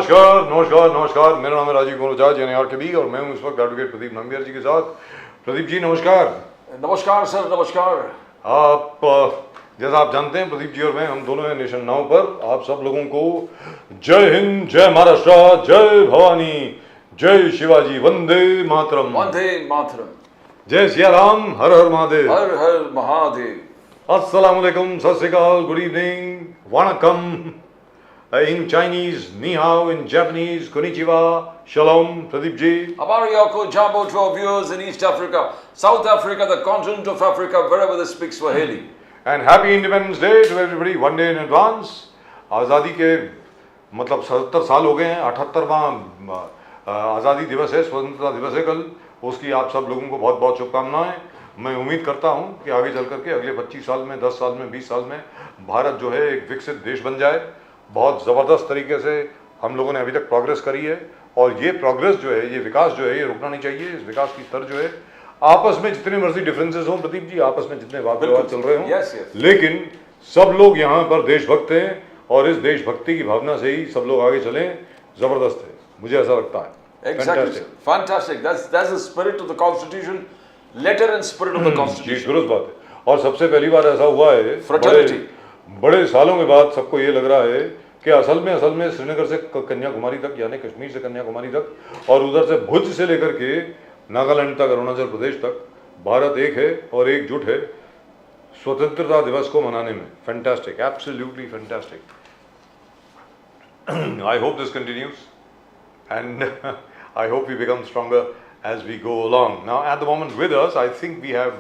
नमस्कार नमस्कार नमस्कार। मेरा नाम है राजीव गोलचाज NIRKB और मैं हूं इस वक्त एडवोकेट प्रदीप नंबियार जी के साथ। प्रदीप जी नमस्कार। नमस्कार सर, नमस्कार। आप जैसा आप जानते हैं, प्रदीप जी और मैं, हम दोनों हैं नेशन नाउ पर। आप सब लोगों को जय हिंद, जय महाराष्ट्र, जय भवानी, जय शिवाजी, वंदे मातरम। वंदे मातरम। जय सिया राम, हर हर महादेव। हर हर महादेव। अस्सलाम वालेकुम, सत श्री अकाल, गुड इवनिंग, वणक्कम in Chinese, ni hao, in Japanese, konnichiwa, shalom, Pradeep ji. Abariyako Jambo to our viewers in East Africa, South Africa, the continent of Africa, wherever they speak Swahili. And happy Independence Day to everybody, one day in advance. आज़ादी के मतलब 77 साल हो गए हैं। 78वां आज़ादी दिवस है, स्वतंत्रता दिवस है कल। उसकी आप सब लोगों को बहुत बहुत शुभकामनाएं। मैं उम्मीद करता हूं कि आगे चल करके अगले 25 साल में, 10 साल में, 20 साल में भारत जो है एक विकसित देश बन जाए। बहुत ज़बरदस्त तरीके से हम लोगों ने अभी तक प्रोग्रेस करी है और ये प्रोग्रेस जो है, ये विकास जो है, ये रुकना नहीं चाहिए। इस विकास की स्तर जो है, आपस में जितने मर्जी डिफरेंसेस हों प्रदीप जी, आपस में जितने वाद विवाद चल रहे हों, लेकिन सब लोग यहाँ पर देशभक्त हैं और इस देशभक्ति की भावना से ही सब लोग आगे चलें। ज़बरदस्त है, मुझे ऐसा लगता है। Exactly. Fantastic. That's the spirit of the Constitution, letter and spirit of the Constitution. जी, दुरुस्त बात है। और सबसे पहली बार ऐसा हुआ है Fraternity. बड़े सालों के बाद सबको ये लग रहा है कि असल में श्रीनगर से कन्याकुमारी तक, यानी कश्मीर से कन्याकुमारी तक और उधर से भुज से लेकर के नागालैंड तक, अरुणाचल प्रदेश तक, भारत एक है और एकजुट है स्वतंत्रता दिवस को मनाने में। Fantastic, absolutely fantastic. I hope this continues and I hope we become stronger as we go along. Now at the moment with us, I think we have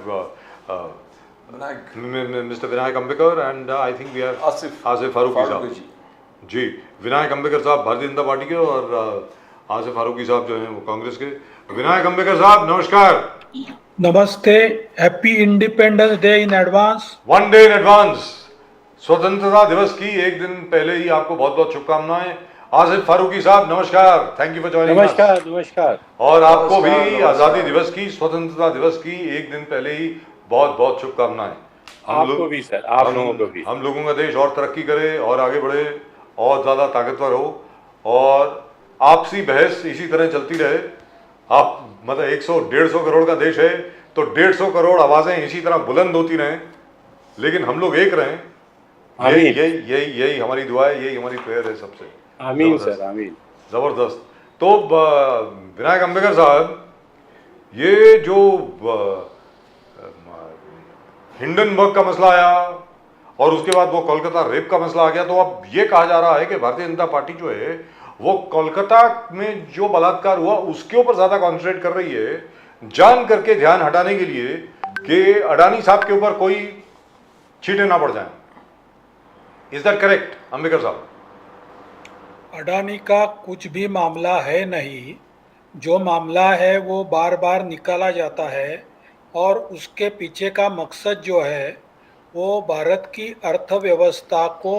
Mr. Vinayak Ambekar and I think we have Asif Faruqi साहब जी। विनायक अंबेकर साहब Bharatiya Janata party के और आसिफ फारूकी साहब जो हैं वो कांग्रेस के। विनायक अंबेकर साहब नमस्कार। नमस्ते, happy independence day in advance. One day in advance, स्वतंत्रता दिवस की एक दिन पहले ही आपको बहुत बहुत शुभकामनाएं। आसिफ फारूकी साहब नमस्कार, थैंक यू फॉर जॉइनिंग। नमस्कार नमस्कार। और आपको भी आज़ादी दिवस की, स्वतंत्रता दिवस की एक दिन पहले ही बहुत बहुत शुभकामनाएं। आपको भी सर, आप लोगों को भी। हम लोगों का देश और तरक्की करे और आगे बढ़े और ज़्यादा ताकतवर हो और आपसी बहस इसी तरह चलती रहे। आप मतलब 100-150 करोड़ का देश है तो 150 करोड़ आवाज़ें इसी तरह बुलंद होती रहें, लेकिन हम लोग एक रहें। यही हमारी दुआ है, यही हमारी प्रेयर है सबसे। आमीन सर, आमीन। ज़बरदस्त। तो विनायक अंबेकर साहब, ये जो हिंडनबर्ग का मसला आया और उसके बाद वो कोलकाता रेप का मसला आ गया, तो अब ये कहा जा रहा है कि भारतीय जनता पार्टी जो है वो कोलकाता में जो बलात्कार हुआ उसके ऊपर ज्यादा कॉन्सेंट्रेट कर रही है, जान करके ध्यान हटाने के लिए कि अडानी साहब के ऊपर कोई छींटे ना पड़ जाए। इज दैट करेक्ट अंबेकर साहब? अडानी का कुछ भी मामला है नहीं। जो मामला है वो बार बार निकाला जाता है और उसके पीछे का मकसद जो है वो भारत की अर्थव्यवस्था को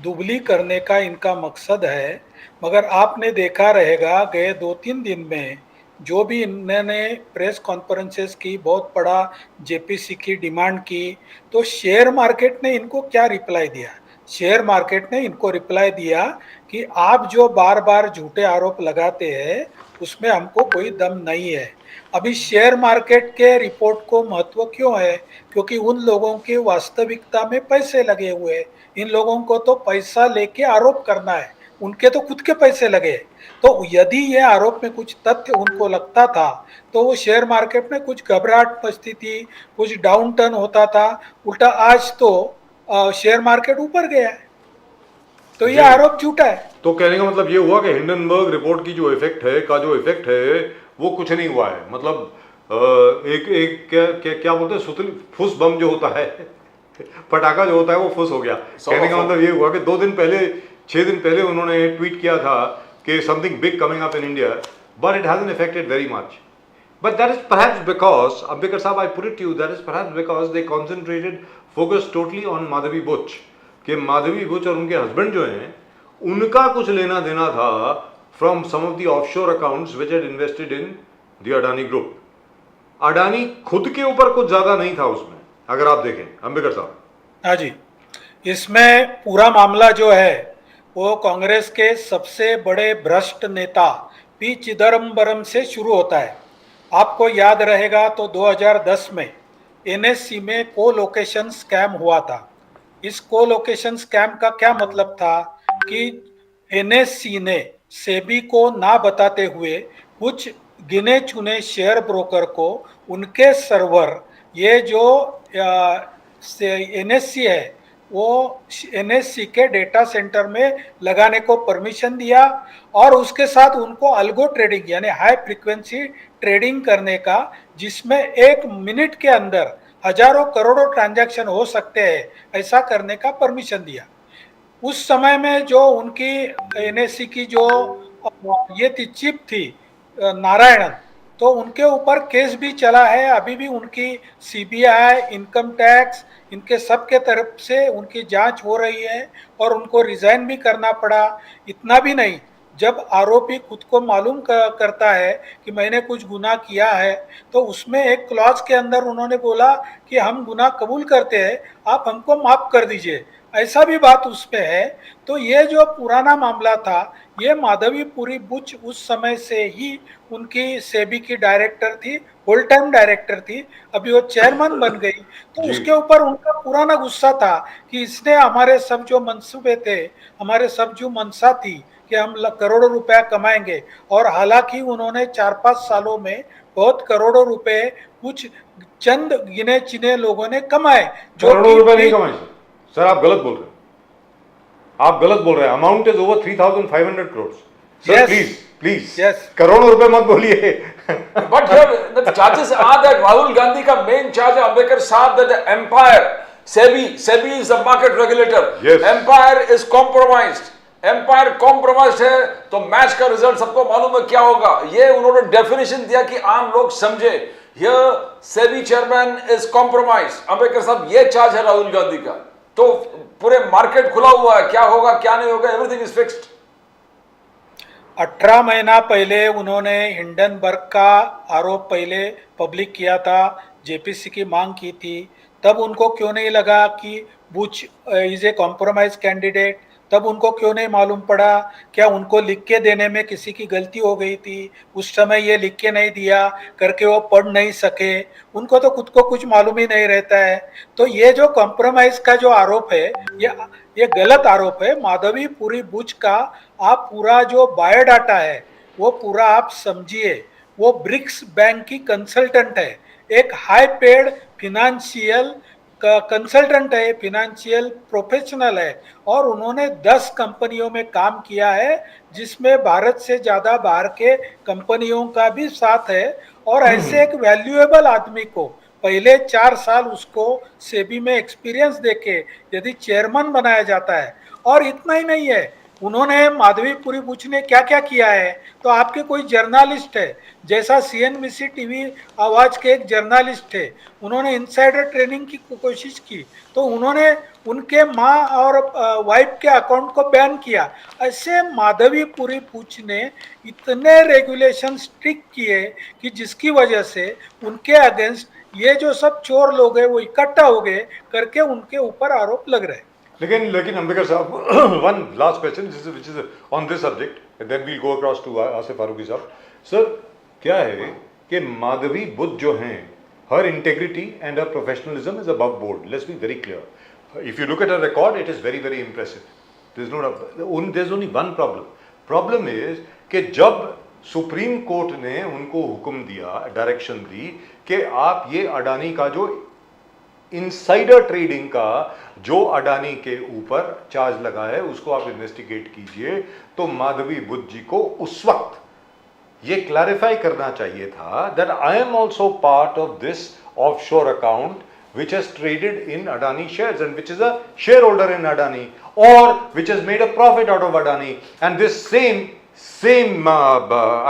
दुबली करने का इनका मकसद है। मगर आपने देखा रहेगा गए 2-3 दिन में जो भी इन्होंने प्रेस कॉन्फ्रेंसेस की, बहुत बड़ा जेपीसी की डिमांड की, तो शेयर मार्केट ने इनको क्या रिप्लाई दिया? शेयर मार्केट ने इनको रिप्लाई दिया कि आप जो बार बार झूठे आरोप लगाते हैं उसमें हमको कोई दम नहीं है। अभी शेयर मार्केट के रिपोर्ट को महत्व क्यों है? क्योंकि उन लोगों की वास्तविकता में पैसे लगे हुए हैं। इन लोगों को तो पैसा लेके आरोप करना है, उनके तो खुद के पैसे लगे। तो यदि ये आरोप में कुछ तथ्य उनको लगता था तो वो शेयर मार्केट में कुछ घबराहट मचती थी, कुछ डाउन टर्न होता था। उल्टा आज तो शेयर मार्केट ऊपर गया है, तो ये आरोप झूठा है। तो कहने का मतलब ये हुआ कि हिंडनबर्ग रिपोर्ट की जो इफेक्ट है वो कुछ नहीं हुआ है। मतलब एक क्या बोलते हैं, सुतली फुस बम जो होता है, पटाखा जो होता है वो फुस हो गया। कहने का मतलब ये हुआ कि 6 दिन पहले उन्होंने ट्वीट किया था कि something big coming up in India, but it hasn't affected very much. But that is perhaps because, Ambekar Sahab, I put it to you, that is perhaps because they concentrated, focused totally on Madhavi Buch, कि माधवी बुच और उनके husband जो हैं उनका कुछ लेना देना था from some of the offshore accounts which had invested in the Adani Group. Adani खुद के ऊपर कुछ ज्यादा नहीं था उसमें, अगर आप देखें अंबेकर साहब। हाँ जी, इसमें पूरा मामला जो है वो कांग्रेस के सबसे बड़े भ्रष्ट नेता पी चिदम्बरम से शुरू होता है। आपको याद रहेगा तो 2010 में एनएससी में कोलोकेशन स्कैम हुआ था। इस कोलोकेशन स्कैम का क्या मतलब था कि एनएससी ने सेबी को ना बताते हुए कुछ गिने चुने शेयर ब्रोकर को उनके सर्वर, ये जो एनएससी है वो एनएससी के डेटा सेंटर में लगाने को परमिशन दिया और उसके साथ उनको अल्गो ट्रेडिंग यानी हाई फ्रीक्वेंसी ट्रेडिंग करने का, जिसमें एक मिनट के अंदर हजारों करोड़ों ट्रांजैक्शन हो सकते हैं, ऐसा करने का परमिशन दिया। उस समय में जो उनकी एनएससी की जो ये थी चिप थी नारायणन, तो उनके ऊपर केस भी चला है। अभी भी उनकी सीबीआई, इनकम टैक्स, इनके सब के तरफ से उनकी जांच हो रही है और उनको रिजाइन भी करना पड़ा। इतना भी नहीं, जब आरोपी खुद को मालूम करता है कि मैंने कुछ गुनाह किया है, तो उसमें एक क्लॉज के अंदर उन्होंने बोला कि हम गुनाह कबूल करते हैं, आप हमको माफ कर दीजिए, ऐसा भी बात उसमें है। तो ये जो पुराना मामला था, ये माधवीपुरी बुच उस समय से ही उनकी सेबी की डायरेक्टर थी, होल टाइम डायरेक्टर थी, अभी वो चेयरमैन बन गई। तो जी। उसके ऊपर उनका पुराना गुस्सा था कि इसने हमारे सब जो मंसूबे थे, हमारे सब जो मंशा थी कि हम करोड़ों रुपया कमाएंगे, और हालांकि उन्होंने 4-5 सालों में बहुत करोड़ों रुपए कुछ चंद गिने चिने लोगों ने कमाए, जो करोड़ों रुपए नहीं कमाए सर, आप गलत बोल रहे हैं। आप गलत बोल रहे हैं। Amount is over 3,500 crore. Sir Yes. Please please, Yes. करोड़ों रुपए मत बोलिए। But here the charges are that Rahul Gandhi का main charge है Ambedkar साहब that the empire, SEBI is the market regulator. Yes. Empire is compromised. Empire compromised है तो match का रिजल्ट सबको मालूम है क्या होगा। ये उन्होंने डेफिनेशन दिया कि आम लोग समझे। Here SEBI chairman is compromised. Ambedkar साहब ये चार्ज है राहुल गांधी का। तो पूरे मार्केट खुला हुआ है, क्या होगा क्या नहीं होगा, एवरीथिंग इज फिक्स्ड। 18 महीना पहले उन्होंने हिंडनबर्ग का आरोप पहले पब्लिक किया था, जेपीसी की मांग की थी। तब उनको क्यों नहीं लगा कि Buch is a compromise candidate? तब उनको क्यों नहीं मालूम पड़ा? क्या उनको लिख के देने में किसी की गलती हो गई थी? उस समय ये लिख के नहीं दिया करके वो पढ़ नहीं सके, उनको तो खुद को कुछ मालूम ही नहीं रहता है। तो ये जो कॉम्प्रोमाइज का जो आरोप है, ये गलत आरोप है। माधवीपुरी बुच का आप पूरा जो बायोडाटा है वो पूरा आप समझिए। वो ब्रिक्स बैंक की कंसल्टेंट है, एक हाई पेड फिनेंशियल कंसल्टेंट है, फिनेंशियल प्रोफेशनल है, और उन्होंने 10 कंपनियों में काम किया है, जिसमें भारत से ज़्यादा बाहर के कंपनियों का भी साथ है। और ऐसे एक वैल्यूएबल आदमी को पहले 4 साल उसको सेबी में एक्सपीरियंस देके यदि चेयरमैन बनाया जाता है। और इतना ही नहीं है, उन्होंने माधवीपुरी बुच ने क्या क्या किया है। तो आपके कोई जर्नलिस्ट है, जैसा सीएनबीसी टीवी आवाज के एक जर्नलिस्ट थे, उन्होंने इनसाइडर ट्रेनिंग की कोशिश की, तो उन्होंने उनके माँ और वाइफ के अकाउंट को बैन किया। ऐसे माधवीपुरी बुच ने इतने रेगुलेशन स्ट्रिक्ट किए कि जिसकी वजह से उनके अगेंस्ट ये जो सब चोर लोग हैं वो इकट्ठा हो गए करके उनके ऊपर आरोप लग रहे हैं। लेकिन अम्बेडकर साहब, one last question which is on this subject, then we'll go across to Asif Farooqui साहब। सर क्या है कि माधवी बुद्ध जो हैं, her integrity and her professionalism is above board, let's be very clear. If you look at her record, it is very very impressive. There is only one problem is कि जब supreme court ने उनको हुक्म दिया, direction दी कि आप ये अडानी का जो इनसाइडर ट्रेडिंग का जो अडानी के ऊपर चार्ज लगा है उसको आप इन्वेस्टिगेट कीजिए, तो माधवी बुद्ध जी को उस वक्त ये क्लैरिफाई करना चाहिए था that I am also part of this offshore account which has traded in Adani shares and which is a shareholder in Adani or which has made a profit out of Adani, and this same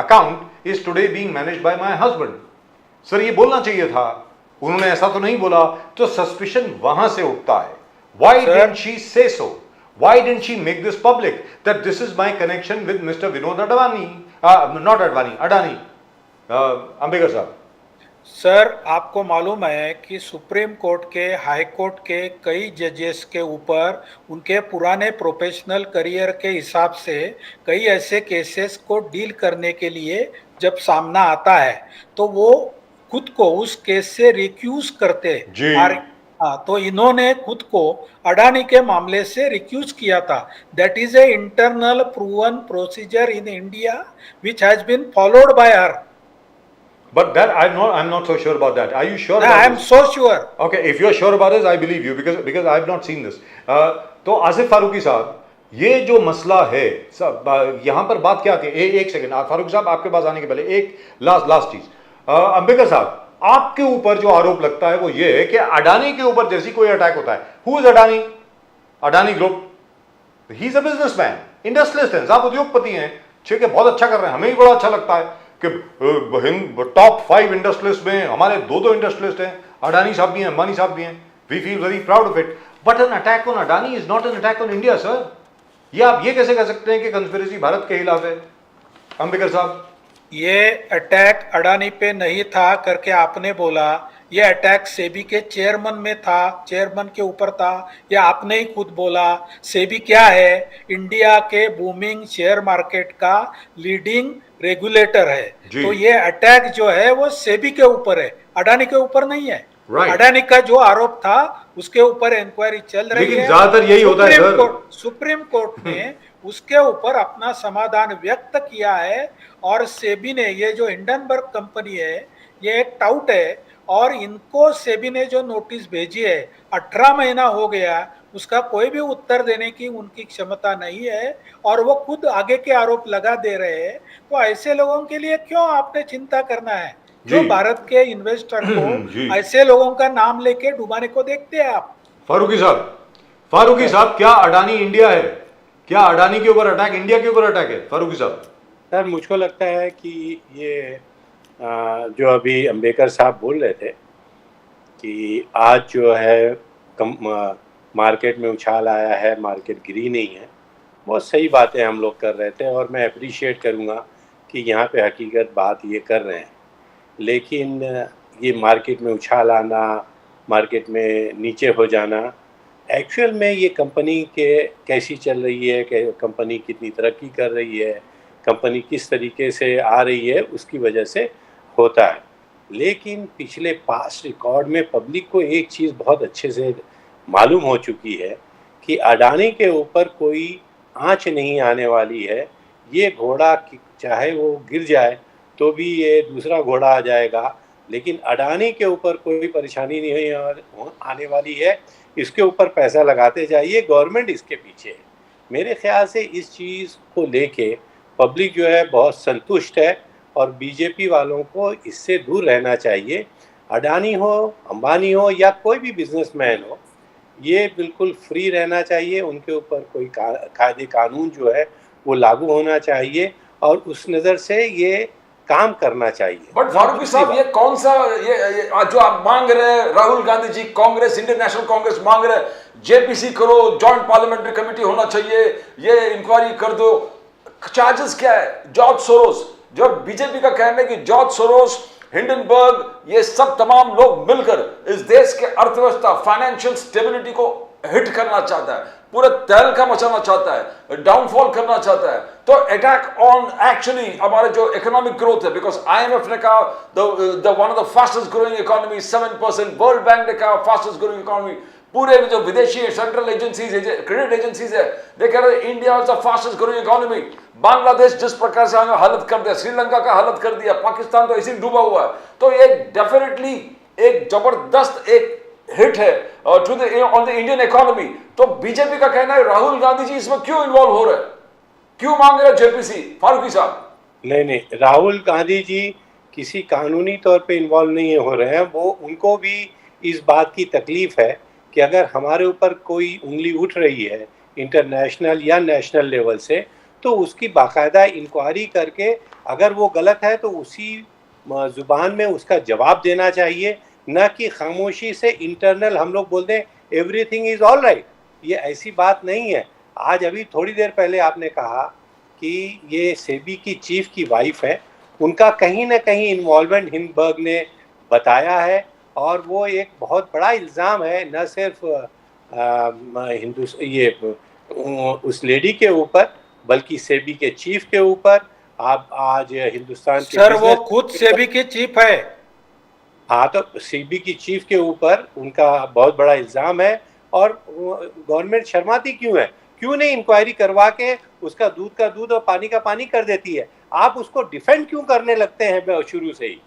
account is today being managed by my husband. Sir ये बोलना चाहिए था, उन्होंने ऐसा तो नहीं बोला, तो सस्पिशन वहां से उठता है। Why didn't she say so? Why didn't she make this public that this is my connection with Mr. Vinod Advani? Not Advani, Adani. Ambedkar साहब। सर, आपको मालूम है कि सुप्रीम कोर्ट के, हाई कोर्ट के कई जजेस के ऊपर उनके पुराने प्रोफेशनल करियर के हिसाब से कई ऐसे केसेस को डील करने के लिए जब सामना आता है तो वो खुद को उस केस से रिक्यूज करते जी। और हाँ, तो इन्होंने खुद को अडानी के मामले से रिक्यूज किया था। That is a internal proven procedure in India which has been followed by her. But that I'm not so sure about that. Are you sure about I am this? So sure. Okay, if you're sure about this, I believe you because I've not seen this. तो आसिफ फारूकी साहब, ये जो मसला है सब, यहाँ पर बात क्या थी? एक सेकंड, फारूकी साहब आपके पास आने के पहले एक लास्ट चीज, अंबेडकर साहब, आपके ऊपर जो आरोप लगता है वो ये है कि अडानी के ऊपर जैसी कोई अटैक होता है, who is Adani? Adani group, he is a businessman, industrialist हैं साहब, उद्योगपति हैं, ठीक है, बहुत अच्छा कर रहे हैं, हमें भी बड़ा अच्छा लगता है कि टॉप 5 इंडस्ट्रियलिस्ट में हमारे दो इंडस्ट्रियलिस्ट हैं, अडानी साहब भी हैं, अंबानी साहब भी हैं, we feel very proud of it. But an attack on Adani is not an attack on India sir. ये आप ये कैसे कह सकते हैं कि कंस्पिरेसी भारत के खिलाफ है? अंबेडकर साहब, ये अटैक अडानी पे नहीं था करके आपने बोला, ये अटैक सेबी के चेयरमैन में था, चेयरमैन के ऊपर था, या आपने ही खुद बोला। सेबी क्या है? इंडिया के बूमिंग शेयर मार्केट का लीडिंग रेगुलेटर है। जी। तो ये अटैक जो है वो सेबी के ऊपर है, अडानी के ऊपर नहीं है। Right. अडानी का जो आरोप था उसके ऊपर इंक्वायरी चल रही लेकिन है। ज्यादातर यही होता है सर। सुप्रीम कोर्ट ने उसके ऊपर अपना समाधान व्यक्त किया है और सेबी ने, ये जो हिंडनबर्ग कंपनी है ये एक टाउट है और इनको सेबी ने जो नोटिस भेजी है 18 महीना हो गया, उसका कोई भी उत्तर देने की उनकी क्षमता नहीं है और वो खुद आगे के आरोप लगा दे रहे हैं। तो ऐसे लोगों के लिए क्यों आपने चिंता करना है? जो जी। भारत के इन्वेस्टर जी। को ऐसे लोगों का नाम लेके डुबाने को देखते हैं आप। फारूकी साहब, क्या अडानी इंडिया है? क्या अडानी के ऊपर अटैक इंडिया के ऊपर अटैक है? फारूकी साहब सर, मुझको लगता है कि ये जो अभी अंबेडकर साहब बोल रहे थे कि आज जो है मार्केट में उछाल आया है, मार्केट गिरी नहीं है, बहुत सही बातें हम लोग कर रहे थे और मैं अप्रिशिएट करूँगा कि यहाँ पे हकीकत बात ये कर रहे हैं। लेकिन ये मार्केट में उछाल आना, मार्केट में नीचे हो जाना, एक्चुअल में ये कंपनी के कैसी चल रही है, कंपनी कितनी तरक्की कर रही है, कंपनी किस तरीके से आ रही है, उसकी वजह से होता है। लेकिन पिछले पास्ट रिकॉर्ड में पब्लिक को एक चीज़ बहुत अच्छे से मालूम हो चुकी है कि अडानी के ऊपर कोई आँच नहीं आने वाली है। ये घोड़ा चाहे वो गिर जाए तो भी ये दूसरा घोड़ा आ जाएगा, लेकिन अडानी के ऊपर कोई परेशानी नहीं आने वाली है। इसके ऊपर पैसा लगाते जाइए, गवर्नमेंट इसके पीछे है। मेरे ख्याल से इस चीज़ को लेके पब्लिक जो है बहुत संतुष्ट है और बीजेपी वालों को इससे दूर रहना चाहिए। अडानी हो, अंबानी हो या कोई भी बिजनेसमैन हो, ये बिल्कुल फ्री रहना चाहिए। उनके ऊपर कोई कायदे कानून जो है वो लागू होना चाहिए और उस नज़र से ये काम करना चाहिए। बट फारूकी साहब, ये कौन सा ये जो आप मांग रहे हैं, राहुल गांधी जी, कांग्रेस, इंडियन नेशनल कांग्रेस मांग रहे हैं, जेपीसी करो, जॉइंट पार्लियामेंट्री कमेटी होना चाहिए, ये इंक्वायरी कर दो। चार्जेस क्या है? जॉर्ज सोरोस, जो बीजेपी का कहना है कि जॉर्ज सोरोस, हिंडनबर्ग, ये सब तमाम लोग मिलकर इस देश के अर्थव्यवस्था, फाइनेंशियल स्टेबिलिटी को हिट करना चाहता है, पूरे तहलका मचाना चाहता है, डाउनफॉल करना चाहता है। तो अटैक ऑन एक्चुअली हमारे जो इकोनॉमिक ग्रोथ है, बिकॉज आईएमएफ ने कहा the one of the fastest growing economy 7%, world bank ने कहा फास्टेस्ट ग्रोइंग इकोनॉमी, पूरे जो विदेशी सेंट्रल एजेंसीज है, क्रेडिट एजेंसीज है, दे कह रहे India is the fastest growing economy. Bangladesh जिस प्रकार से हालत कर दिया, श्रीलंका का हालत कर दिया, पाकिस्तान तो ऐसे ही डूबा हुआ है। तो एक डेफिनेटली एक जबरदस्त एक हिट है to the on the Indian economy. तो बीजेपी का कहना है राहुल गांधी जी इसमें क्यों इन्वॉल्व हो रहे हैं, क्यों मांग रहे हैं जेपीसी? फारूकी साहब, नहीं, राहुल गांधी जी किसी कानूनी तौर पे इन्वॉल्व नहीं हो रहे हैं। वो उनको भी इस बात की तकलीफ है कि अगर हमारे ऊपर कोई उंगली उठ रही है इंटरनेशनल या नेशनल लेवल से, तो उसकी बाकायदा इंक्वायरी करके अगर वो गलत है तो उसी जुबान में उसका जवाब देना चाहिए, न कि खामोशी से इंटरनल हम लोग बोलते हैं एवरीथिंग इज ऑल राइट। ये ऐसी बात नहीं है। आज अभी थोड़ी देर पहले आपने कहा कि ये सेबी की चीफ की वाइफ है, उनका कहीं ना कहीं इन्वॉल्वमेंट हिंडनबर्ग ने बताया है। और वो एक बहुत बड़ा इल्ज़ाम है, न सिर्फ उस लेडी के ऊपर, बल्कि सेबी के चीफ के ऊपर। आप आज हिंदुस्तान के सर वो बिजनेस खुद सेबी के चीफ है। हाँ, तो सीबी की चीफ के ऊपर उनका बहुत बड़ा इल्ज़ाम है। और गवर्नमेंट शर्माती क्यों है? क्यों नहीं इंक्वायरी करवा के उसका दूध का दूध और पानी का पानी कर देती है? आप उसको डिफेंड क्यों करने लगते हैं शुरू से ही?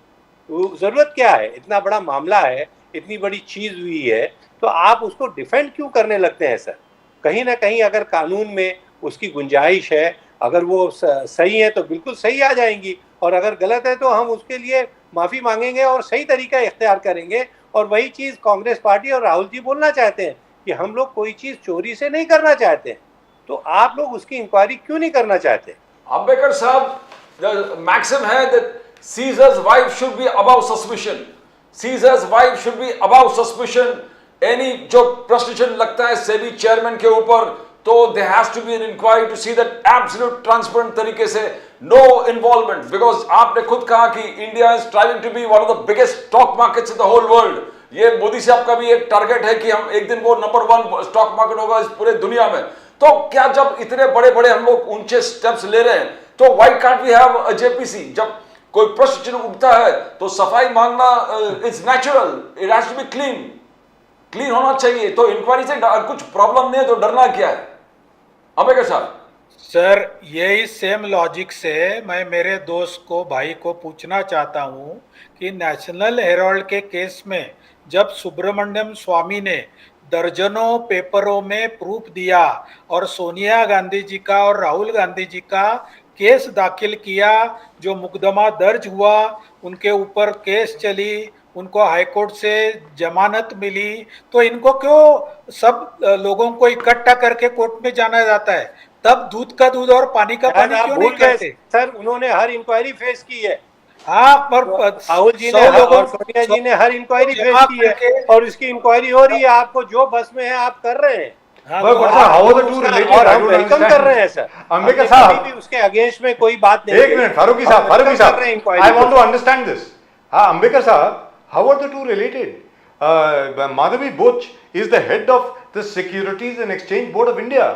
ज़रूरत क्या है? इतना बड़ा मामला है, इतनी बड़ी चीज़ हुई है, तो आप उसको डिफेंड क्यों करने लगते हैं सर? कहीं ना कहीं अगर कानून में उसकी गुंजाइश है, अगर वो सही है तो बिल्कुल सही आ जाएंगी, और अगर गलत है तो हम उसके लिए माफ़ी मांगेंगे और सही तरीका इख्तियार करेंगे। और वही चीज़ कांग्रेस पार्टी और राहुल जी बोलना चाहते हैं कि हम लोग कोई चीज़ चोरी से नहीं करना चाहते हैं, तो आप लोग उसकी इंक्वायरी क्यों नहीं करना चाहते? अंबेडकर साहब, the maxim है that Caesar's wife should be above suspicion. Caesar's wife should be above suspicion. Any जो प्रश्न लगता है सेबी चेयरमैन के ऊपर, तो there has to be an inquiry to see that absolute transparent तरीके से no involvement, because आपने खुद कहा कि India is striving to be one of the biggest stock markets in the whole world. ये मोदी साहब का भी एक टारगेट है कि हम एक दिन वो नंबर 1 स्टॉक मार्केट होगा इस पूरे दुनिया में। तो क्या जब इतने बड़े बड़े हम लोग ऊंचे स्टेप्स ले रहे हैं, तो why can't we have a JPC? जब कोई प्रश्न चिन्ह उठता है तो सफाई मांगना it's natural, it has to be clean होना चाहिए। तो इंक्वायरी से कुछ प्रॉब्लम नहीं है तो डरना क्या है? अंबेडकर साहब, सर यही सेम लॉजिक से मैं मेरे दोस्त को, भाई को पूछना चाहता हूं कि नेशनल हेराल्ड के केस में जब सुब्रमण्यम स्वामी ने दर्जनों पेपरों में प्रूफ दिया और सोनिया गांधी जी का और राहुल गांधी जी का केस दाखिल किया, जो मुकदमा दर्ज हुआ, उनके ऊपर केस चली, उनको हाईकोर्ट से जमानत मिली, तो इनको क्यों सब लोगों को इकट्ठा करके कोर्ट में जाना जाता है? तब दूध का दूध और पानी का पानी आप क्यों भूल नहीं गए करते? सर, उन्होंने हर इंक्वायरी फेस की है। हाँ, पर राहुल जी ने और सोनिया जी ने हर इंक्वायरी फेस की है, और उसकी इंक्वायरी हो रही है। आपको जो बस में है आप कर रहे हैं, हाँ, But तो how are the two related? और I हम don't वेलकम understand. कर रहे हैं सर। अंबेडकर हमने साहब, कभी भी उसके अगेंस्ट में कोई बात नहीं एक मिनट, फारूकी साहब, I want to understand this. हाँ, अंबेडकर साहब, how are the two related? Madhavi Buch is the head of the Securities and Exchange Board of India.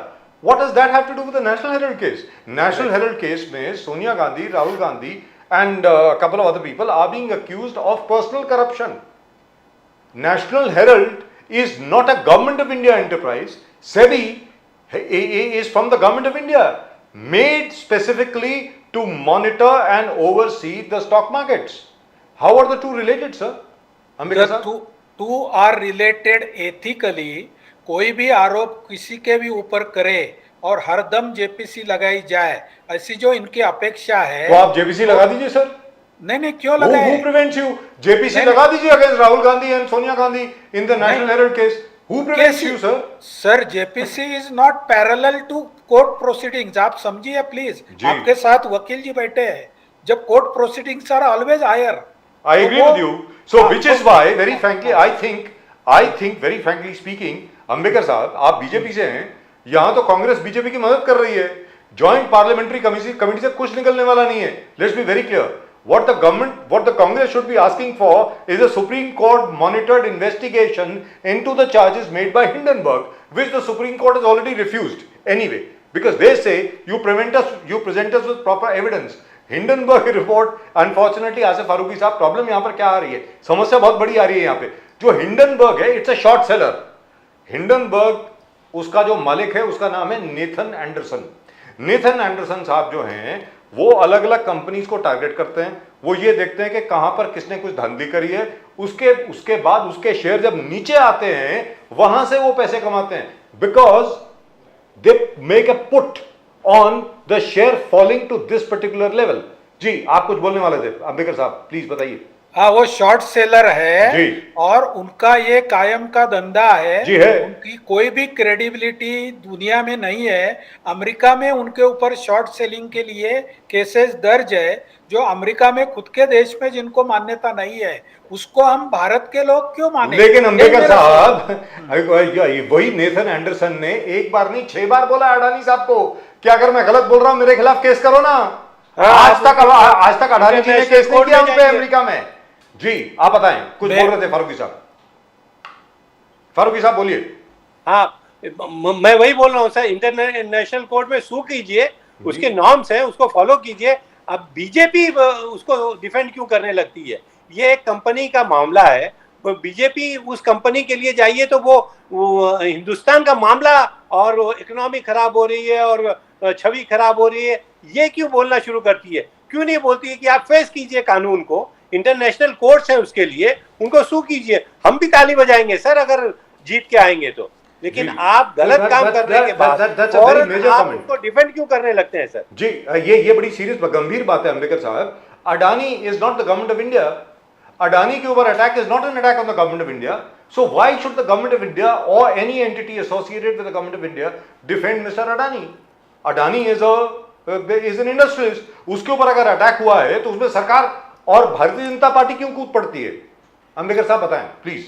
What does that have to do with the National Herald case? National Herald case में Sonia Gandhi, Rahul Gandhi and a couple of other people are being accused of personal corruption. National Herald is not a government of India enterprise. SEBI is from the government of India, made specifically to monitor and oversee the stock markets. How are the two related, sir? Ambedkar The sir? two are related ethically. कोई भी आरोप किसी के भी ऊपर करे और हरदम जेपीसी लगाई जाए, ऐसी जो इनकी अपेक्षा है, तो आप जेपीसी लगा दीजिए सर। नहीं क्यों लगाए? Who prevents you? JPC लगा दीजिए against Rahul Gandhi and Sonia Gandhi in the National Herald case. Who prevents you, sir? Sir JPC is not parallel to court proceedings, आप समझिए प्लीज। जी। आपके साथ वकील जी बैठे हैं, जब court proceedings are always higher. I agree with you. So which is why, very frankly, I think very frankly speaking, Ambedkar साहब, आप बीजेपी से हैं, यहां तो कांग्रेस बीजेपी की मदद कर रही है। जॉइंट पार्लियामेंट्री कमेटी से कुछ निकलने वाला नहीं है। Let's be very clear. What the Congress should be asking for is a Supreme Court monitored investigation into the charges made by Hindenburg, which the Supreme Court has already refused anyway, because they say you present us with proper evidence. Hindenburg report, unfortunately, Asif Farooqui साहब, problem यहाँ पर क्या आ रही है? समस्या बहुत बड़ी आ रही है यहाँ पे। जो हिंडनबर्ग है, it's a short seller. Hindenburg, उसका जो मालिक है, उसका नाम है नेथन एंडरसन। नेथन एंडरसन साहब जो हैं, वो अलग अलग कंपनीज को टारगेट करते हैं। वो ये देखते हैं कि कहां पर किसने कुछ धांधली करी है, उसके बाद उसके शेयर जब नीचे आते हैं, वहां से वो पैसे कमाते हैं, because they make a put on the share falling to this particular level. जी, आप कुछ बोलने वाले थे अंबेडकर साहब, प्लीज बताइए। हाँ, वो शॉर्ट सेलर है जी। और उनका ये कायम का धंधा है। जी है। उनकी कोई भी क्रेडिबिलिटी दुनिया में नहीं है। अमेरिका में उनके ऊपर शॉर्ट सेलिंग के लिए केसेस दर्ज है, जो अमेरिका में खुद के देश में जिनको मान्यता नहीं है, उसको हम भारत के लोग क्यों माने? लेकिन अंबेडकर साहब, वही नेथन एंडरसन ने एक बार नहीं 6 बार बोला अडानी साहब को कि अगर मैं गलत बोल रहा हूं मेरे खिलाफ केस करो ना। आज तक अडानी जी ने केस नहीं किया उन पे अमेरिका में। जी आप बताएं, कुछ बोल रहे थे फारूकी साहब बोलिए। हाँ, मैं वही बोल रहा हूँ सर, इंटरनेशनल कोर्ट में सू कीजिए, उसके नॉर्म्स हैं, उसको फॉलो कीजिए। अब बीजेपी उसको डिफेंड क्यों करने लगती है? ये एक कंपनी का मामला है, बीजेपी उस कंपनी के लिए जाइए तो वो हिंदुस्तान का मामला और इकोनॉमी खराब हो रही है और छवि खराब हो रही है, ये क्यों बोलना शुरू करती है? क्यों नहीं बोलती है कि आप फेस कीजिए कानून को, इंटरनेशनल कोर्ट्स हैं उसके लिए, उनको सू कीजिए। हम भी ताली बजाएंगे सर अगर जीत के आएंगे तो, लेकिन आप गलत काम करने के बाद और आप उनको डिफेंड क्यों करने लगते हैं सर? जी ये बड़ी सीरियस गंभीर बात है अंबेडकर साहब। Adani is not the government of India. Adani के ऊपर attack is not an attack on the government of India. So why should the government of India और any entity associated with the government of India defend mister Adani? Adani is an industrialist. उसके ऊपर अगर attack हुआ है तो उसमें सरकार और भारतीय जनता पार्टी क्यों कूद पड़ती है? अंबेडकर साहब बताएं प्लीज।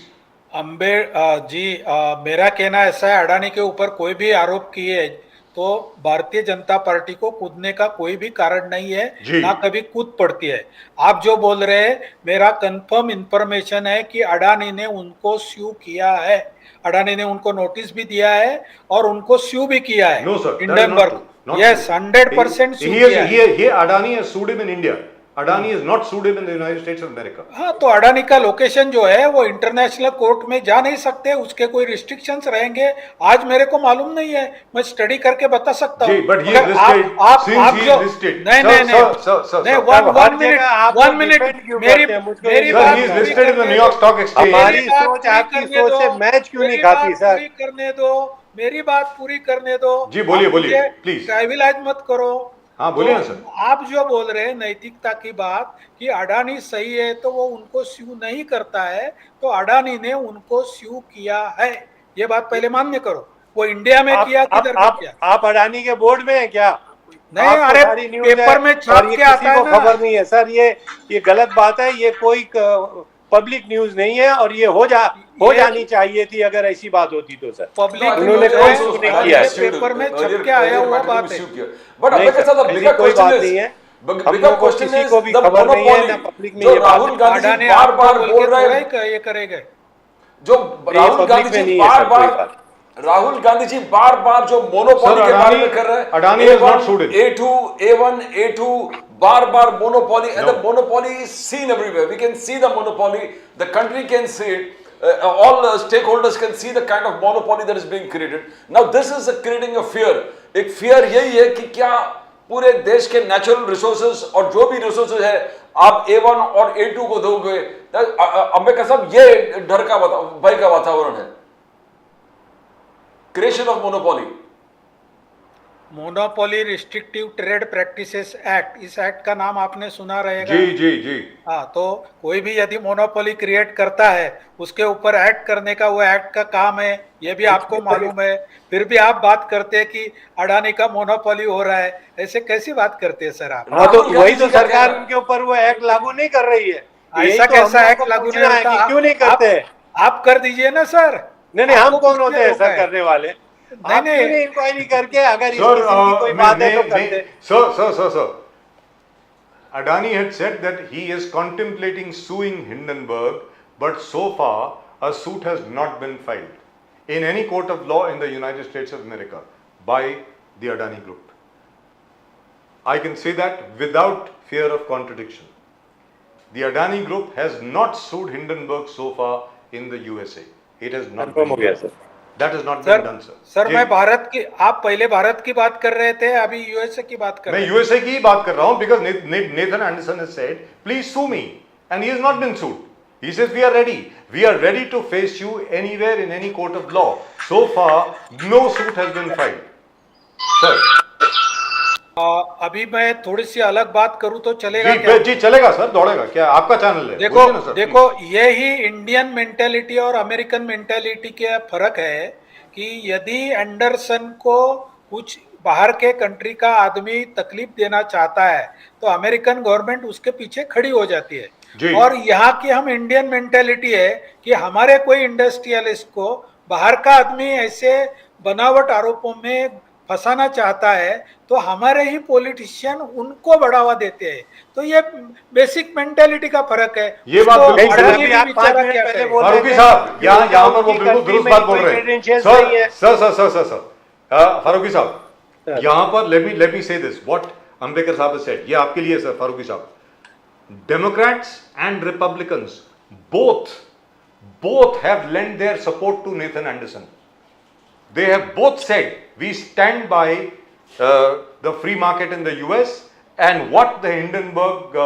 मेरा कहना ऐसा है, अडानी के ऊपर कोई भी आरोप किए तो भारतीय जनता पार्टी को कूदने का कोई भी कारण नहीं है, ना कभी कूद पड़ती है। आप जो बोल रहे हैं, मेरा कंफर्म इंफॉर्मेशन है कि अडानी ने उनको स्यू किया है, अडानी ने उनको नोटिस भी दिया है और उनको स्यू भी किया है। नो सर, हिंडनबर्ग, यस 100% स्यू किया है। Adani has sued him in India. Adani is not sued him in the United States of America. हाँ, तो अडानी का लोकेशन जो है वो इंटरनेशनल कोर्ट में जा नहीं सकते, उसके कोई रिस्ट्रिक्शंस रहेंगे। आज मेरे को मालूम नहीं है, मैं स्टडी करके बता सकता हूँ। बट ये लिस्टेड, आप जो नहीं वन मिनट मेरी बात listed in the New York stock exchange. हमारी सोच आपकी सोच से मैच क्यों नहीं खाती सर? करने दो, मेरी बात पूरी करने दो। जी बोलिए प्लीज, ट्राइवलाइज मत करो। हाँ बोलिए ना सर। आप जो बोल रहे हैं नैतिकता की बात कि अडानी सही है तो वो उनको स्यू नहीं करता है, तो अडानी ने उनको स्यू किया है, ये बात पहले मान्य करो। वो इंडिया में किया, किधर किया? आप अडानी के बोर्ड में हैं क्या? नहीं, अरे पेपर में छाप के आता है ना। खबर नहीं है सर, ये गलत बात है, ये कोई पब्लिक न्यूज नहीं है और ये हो जानी चाहिए थी अगर ऐसी बात होती तो सर। पब्लिक उन्होंने कोई सूट नहीं किया है, पेपर में छप के आया हुआ बात है। बट अंबेडकर साहब, कोई बात नहीं है, बिगर क्वेश्चन किसी इज को भी द खबर नहीं है ना मोनोपोली पब्लिक में जो ये बात राहुल गांधी जी बार-बार बोल रहे हैं, ये करेंगे जो राहुल गांधी जी बार-बार जो मोनोपोली के बारे में कर रहे हैं। Adani is not sued. A2 बार-बार monopoly, and the monopoly is seen everywhere. We can see the monopoly, the country can see it, all stakeholders can see the kind of monopoly that is being created. Now this is creating a fear. एक fear यही है कि क्या पूरे देश के natural resources और जो भी रिसोर्सेज है आप A1 और A2 को दोगे? अंबेडकर साहब, ये डर का भय का वातावरण है, creation of monopoly. Monopoly restrictive trade practices act, इस एक्ट का नाम आपने सुना रहेगा। जी। हाँ, तो कोई भी यदि मोनोपोली क्रिएट करता है उसके ऊपर एक्ट करने का वो एक्ट का काम है, ये भी आपको मालूम है। फिर भी आप बात करते हैं कि अडानी का मोनोपोली हो रहा है, ऐसे कैसी बात करते हैं सर आप? हाँ, तो वही तो सरकार उनके ऊपर वो एक्ट लागू नहीं कर रही है। ऐसा कैसा एक्ट लागू नहीं होता? क्यों नहीं करते? आप कर दीजिए ना सर। नहीं, हम कौन होते हैं सर करने वाले? नहीं, इंक्वायरी करके अगर इस किस्म की कोई बात है तो करते। Sir, Adani had said that he is contemplating suing Hindenburg, but so far a suit has not been filed in any court of law in the United States of America by the Adani Group. I can say that without fear of contradiction. The Adani Group has not sued Hindenburg so far in the USA. It has not been done. That has not been done, sir. Sir, मैं भारत की, आप पहले भारत की बात कर रहे थे, अभी यूएसए की बात कर रहे हैं। मैं यूएसए की ही बात कर रहा हूं, because Nathan Anderson has said, please sue me, and he has not been sued. He says we are ready. We are ready to face you anywhere in any court of law. So far, no suit has been filed. Sir. अभी मैं थोड़ी सी अलग बात करूं तो चलेगा क्या? जी चलेगा सर, दौड़ेगा क्या? आपका चैनल है। देखो ये ही इंडियन मेंटेलिटी और अमेरिकन मेंटेलिटी के फर्क है कि यदि एंडरसन को कुछ बाहर के कंट्री का आदमी तकलीफ देना चाहता है तो अमेरिकन गवर्नमेंट उसके पीछे खड़ी हो जाती है। और यहाँ की हम इंडियन मेंटेलिटी है कि हमारे कोई इंडस्ट्रियलिस्ट को बाहर का आदमी ऐसे बनावट आरोपों में फंसाना चाहता है तो हमारे ही पॉलिटिशियन उनको बढ़ावा देते हैं। तो ये बेसिक मेंटेलिटी का फर्क है। ये बात उसको बिल्कुल अडानी सही भी है। आप 5 बेचारा मिनट क्या पहले करे। बोल रहे फारूकी थे साहब कि यहाँ पर वो उनकी बिल्कुल कंट्री दुरुस्त में बात बोल कोई रहे हैं। credentials नहीं है। सर फारूकी साहब Sir. यहाँ पर लेट मी से दिस व्हाट अंबेडकर साहब has said, ये आपके लिए सर फारूकी साहब, Democrats and Republicans both have lent their support to Nathan Anderson. They have both said we stand by the free market in the US, and what the Hindenburg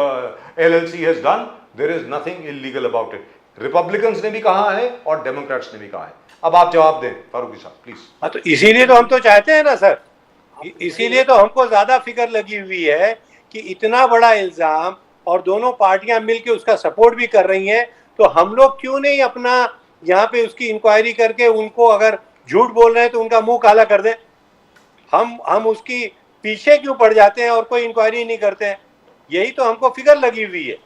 LLC has done, there is nothing illegal about it. Republicans ने भी कहा है और Democrats ने भी कहा है। अब आप जवाब दें फारूकी साहब प्लीज। हाँ, तो इसीलिए तो हम तो चाहते हैं ना सर, इसीलिए तो हमको ज्यादा फिक्र लगी हुई है कि इतना बड़ा इल्जाम और दोनों पार्टियां मिलकर उसका सपोर्ट भी कर रही हैं, तो हम लोग क्यों नहीं अपना यहाँ पे उसकी इंक्वायरी करके उनको अगर झूठ बोल रहे हैं तो उनका मुंह काला कर दें। हम उसकी पीछे क्यों पड़ जाते हैं और कोई इंक्वायरी नहीं करते हैं? यही तो हमको फिक्र लगी हुई है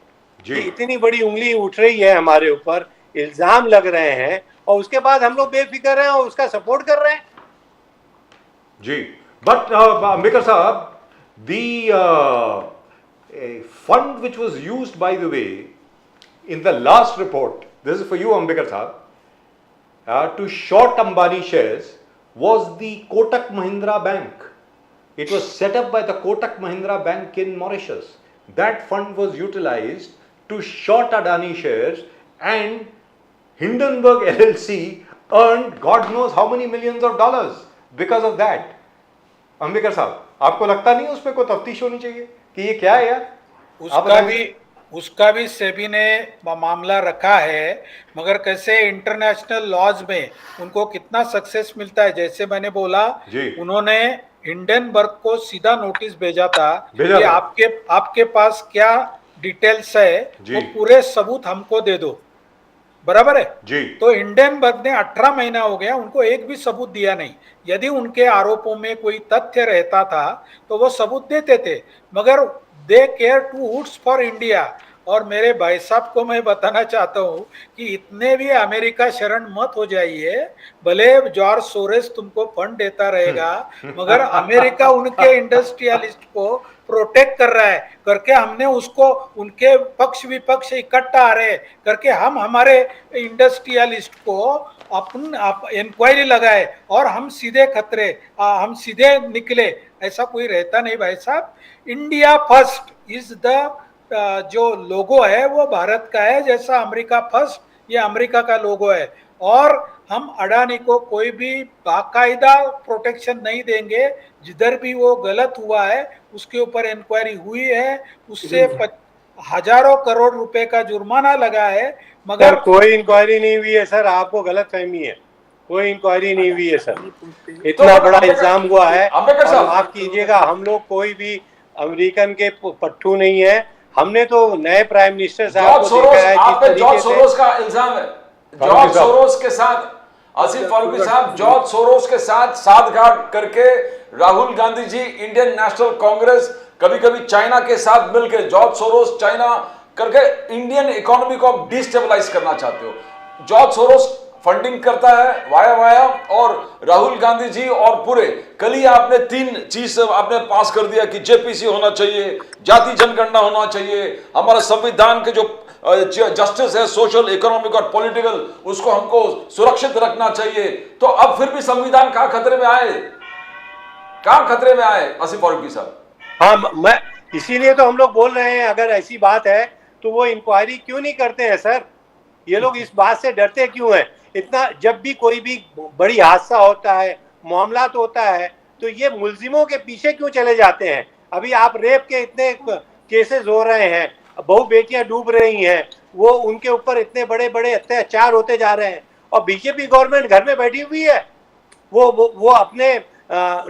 कि इतनी बड़ी उंगली उठ रही है हमारे ऊपर, इल्जाम लग रहे हैं और उसके बाद हम लोग बेफिक्र हैं और उसका सपोर्ट कर रहे हैं। जी, बट अंबेडकर साहब, the fund which was used, by the way, in the last report, this is for you Ambedkar Sahab, to short Ambani shares was the Kotak Mahindra Bank. It was set up by the Kotak Mahindra Bank in Mauritius. That fund was utilized to short Adani shares, and Hindenburg LLC earned God knows how many millions of dollars because of that. Ambedkar साहब, आपको लगता नहीं उस पर कोई तफ्तीश होनी चाहिए कि ये क्या है यार? उसका भी सेबी ने मामला रखा है, मगर कैसे इंटरनेशनल लॉज में उनको कितना सक्सेस मिलता है। जैसे मैंने बोला, उन्होंने हिंडनबर्ग को सीधा नोटिस भेजा था कि आपके पास क्या डिटेल्स है वो पूरे सबूत हमको दे दो, बराबर है जी। तो हिंडनबर्ग ने 18 महीना हो गया, उनको एक भी सबूत दिया नहीं। यदि उनके आरोपों में कोई तथ्य रहता था तो वो सबूत देते थे, मगर they care two woods for India. और मेरे भाई साहब को मैं बताना चाहता हूँ कि इतने भी अमेरिका शरण मत हो जाइए, भले जॉर्ज सोरेस तुमको फंड देता रहेगा, मगर अमेरिका उनके इंडस्ट्रियलिस्ट को प्रोटेक्ट कर रहा है करके हमने उसको उनके पक्ष विपक्ष इकट्ठा आ रहे करके हम हमारे इंडस्ट्रियलिस्ट को अपन इंक्वायरी लगाए और हम सीधे निकले। ऐसा कोई रहता नहीं भाई साहब। इंडिया फर्स्ट इज द जो लोगो है वो भारत का है, जैसा अमेरिका फर्स्ट ये अमेरिका का लोगो है। और हम अडानी को कोई भी बाकायदा प्रोटेक्शन नहीं देंगे। जिधर भी वो गलत हुआ है उसके ऊपर इंक्वायरी हुई है, उससे हजारों करोड़ रुपए का जुर्माना लगा है, मगर कोई इंक्वायरी नहीं हुई है सर। आपको गलत फहमी है, कोई इंक्वायरी नहीं हुई है सर। इतना बड़ा इल्जाम हुआ है। माफ कीजिएगा, हम लोग कोई भी अमेरिकन के पट्टू नहीं है। हमने तो नए प्राइम मिनिस्टर साहब को देखा है। आप पे जॉर्ज सोरोस का इल्जाम है। जॉर्ज सोरोस के साथ आसिफ फारूकी साहब, जॉर्ज सोरोस के साथ साठगांठ करके राहुल गांधी जी, इंडियन नेशनल कांग्रेस, कभी कभी चाइना के साथ मिलकर जॉर्ज सोरोस चाइना करके इंडियन इकोनॉमी को आप डिस्टेबलाइज करना चाहते हो। जॉर्ज सोरोस फंडिंग करता है वाया और राहुल गांधी जी और पूरे कल ही आपने 3 चीज आपने पास कर दिया कि जेपीसी होना चाहिए, जाति जनगणना होना चाहिए, हमारा संविधान के जो जस्टिस है सोशल, इकोनॉमिक और पॉलिटिकल, उसको हमको सुरक्षित रखना चाहिए। तो अब फिर भी संविधान कहां खतरे में आए, कहां खतरे में आए आसिफ फारूकी साहब? हाँ, मैं इसीलिए तो हम लोग बोल रहे हैं, अगर ऐसी बात है तो वो इंक्वायरी क्यों नहीं करते हैं सर? ये लोग इस बात से डरते क्यों हैं? इतना जब भी कोई भी बड़ी हादसा होता है, मामला तो होता है, तो ये मुल्जिमों के पीछे क्यों चले जाते हैं? अभी आप रेप के इतने केसेस हो रहे हैं, बहु बेटियां डूब रही हैं, वो उनके ऊपर इतने बड़े बड़े अत्याचार होते जा रहे हैं, और बीजेपी गवर्नमेंट घर में बैठी हुई है। वो अपने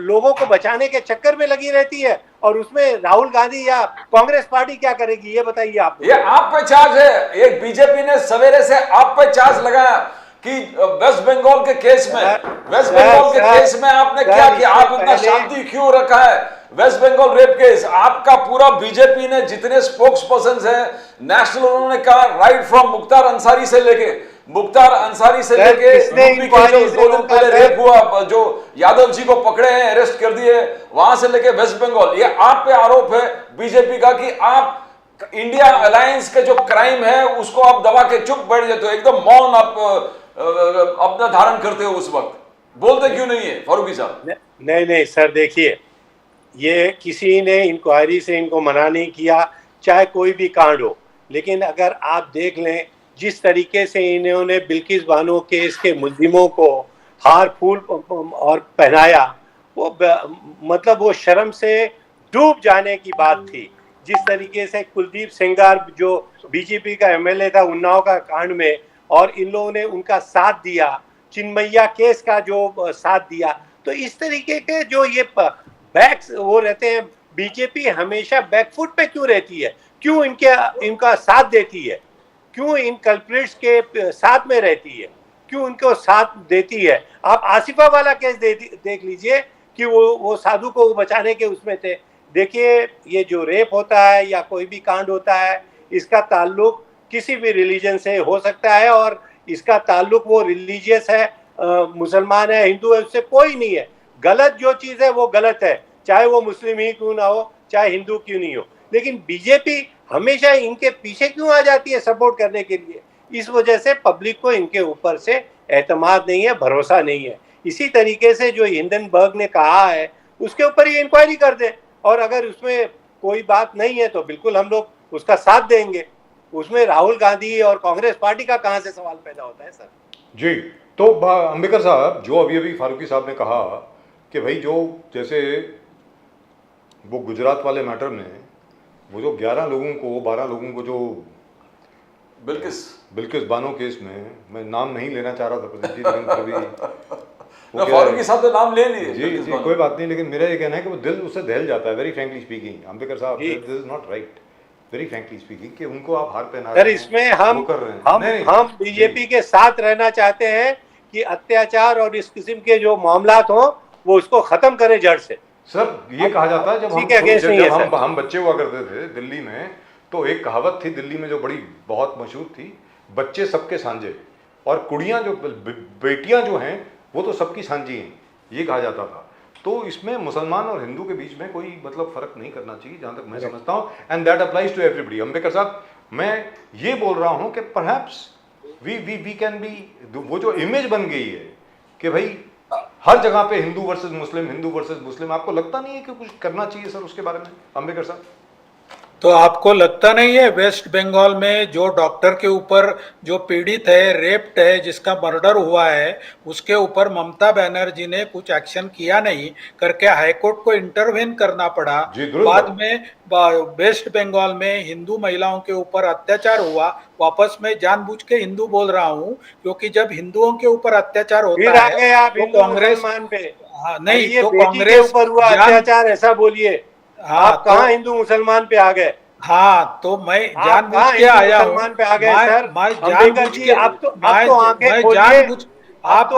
लोगों को बचाने के चक्कर में लगी रहती है, और उसमें राहुल गांधी या कांग्रेस पार्टी क्या करेगी, ये बताइए आप। ये आप पे चार्ज है। एक बीजेपी ने सवेरे से आप पे चार्ज लगाया कि वेस्ट बंगाल के केस में आपने क्या किया, आप इतना शांति क्यों रखा है? वेस्ट बंगाल रेप केस, आपका पूरा बीजेपी ने जितने स्पोक्स पर्सन है नेशनल, उन्होंने कहा राइट फ्रॉम मुख्तार अंसारी से लेके मुख्तार अंसारी से सर, लेके किसने यूपी के इंक्वायरी जो से 2 दिन रोका पहले सर? रेप हुआ, जो यादव जी को पकड़े हैं, अरेस्ट कर दिए, वहां से लेके वेस्ट बंगाल, ये आप पे आरोप है बीजेपी का कि आप इंडिया अलायंस के जो क्राइम है उसको आप दबा के चुप बैठ जाते हो, एकदम मौन आप अपना धारण करते हो। उस वक्त बोलते क्यों नहीं है फारूकी साहब? नहीं नहीं सर, देखिए, ये किसी ने इंक्वायरी से इनको मना नहीं किया, चाहे कोई भी कांड हो। लेकिन अगर आप देख लें जिस तरीके से इन्होंने बिल्किस बानो केस के मुल्जिमों को हार फूल और पहनाया, वो मतलब वो शर्म से डूब जाने की बात थी। जिस तरीके से कुलदीप सेंगार जो बीजेपी का एमएलए था उन्नाव का कांड में, और इन लोगों ने उनका साथ दिया, चिन्मैया केस का जो साथ दिया, तो इस तरीके के जो ये बैक्स वो रहते हैं, बीजेपी हमेशा बैकफुट पे क्यों रहती है, क्यों इनका साथ देती है, क्यों इन कल्प्रिट्स के साथ में रहती है, क्यों उनको साथ देती है? आप आसिफा वाला केस देख लीजिए कि वो साधु को बचाने के उसमें थे। देखिए, ये जो रेप होता है या कोई भी कांड होता है, इसका ताल्लुक किसी भी रिलीजन से हो सकता है, और इसका ताल्लुक वो रिलीजियस है, मुसलमान है, हिंदू है, उससे कोई नहीं है। गलत जो चीज़ है वो गलत है, चाहे वो मुस्लिम ही क्यों ना हो, चाहे हिंदू क्यों नहीं हो। लेकिन बीजेपी हमेशा इनके पीछे क्यों आ जाती है सपोर्ट करने के लिए? इस वजह से पब्लिक को इनके ऊपर से एतमाद नहीं है, भरोसा नहीं है। इसी तरीके से जो हिंडनबर्ग ने कहा है उसके ऊपर ही इंक्वायरी कर दे, और अगर उसमें कोई बात नहीं है तो बिल्कुल हम लोग उसका साथ देंगे। उसमें राहुल गांधी और कांग्रेस पार्टी का कहां से सवाल पैदा होता है सर? जी, तो अंबेडकर साहब, जो अभी अभी फारूकी साहब ने कहा कि भाई जो जैसे वो गुजरात वाले मैटर में वो जो 11 लोगों को 12 लोगों को जो बिल्किस बानो केस में, मैं नाम नहीं लेना चाह रहा था प्रदीप जी, लेकिन फिर भी फारूकी साहब ने नाम ले लिए। जी जी, कोई बात नहीं, लेकिन मेरा ये कहना है कि वो दिल उससे दहल जाता है, वेरी फ्रैंकली स्पीकिंग। अंबेडकर साहब, this is not right, very frankly speaking, कि उनको आप हार पहना सर, इसमें हम बीजेपी के साथ रहना चाहते हैं कि अत्याचार और इस किस्म के जो मामलात हो वो उसको खत्म करें जड़ से। सर, ये कहा जाता है जब हम बच्चे हुआ करते थे दिल्ली में, तो एक कहावत थी दिल्ली में जो बड़ी बहुत मशहूर थी, बच्चे सबके सांझे और कुड़ियां जो बेटियां जो हैं वो तो सबकी सांझी हैं, ये कहा जाता था। तो इसमें मुसलमान और हिंदू के बीच में कोई मतलब फर्क नहीं करना चाहिए, जहां तक मैं समझता हूं, and that applies to everybody. Ambedkar साहब, मैं ये बोल रहा हूं कि परहैप्स वी कैन बी, वो जो इमेज बन गई है कि भाई हर जगह पे हिंदू वर्सेस मुस्लिम, आपको लगता नहीं है कि कुछ करना चाहिए सर उसके बारे में, अंबेडकर साहब? तो आपको लगता नहीं है वेस्ट बंगाल में जो डॉक्टर के ऊपर जो पीड़ित है, रेप्ड है, जिसका मर्डर हुआ है, उसके ऊपर ममता बनर्जी ने कुछ एक्शन किया नहीं करके हाईकोर्ट को इंटरवेन करना पड़ा। बाद में वेस्ट बंगाल में हिंदू महिलाओं के ऊपर अत्याचार हुआ। वापस मैं जानबूझ के हिंदू बोल रहा हूँ, क्योंकि जब हिंदुओं के ऊपर अत्याचार होता है तो कांग्रेस, हाँ नहीं, तो कांग्रेस ऊपर हुआ अत्याचार ऐसा बोलिए, आप कहाँ हिंदू मुसलमान पे आ गए? हाँ, तो मैं जानबूझ के आया हूँ, मुसलमान पे आ गए सर। मैं जानबूझ के, आप तो जानबूझ, आप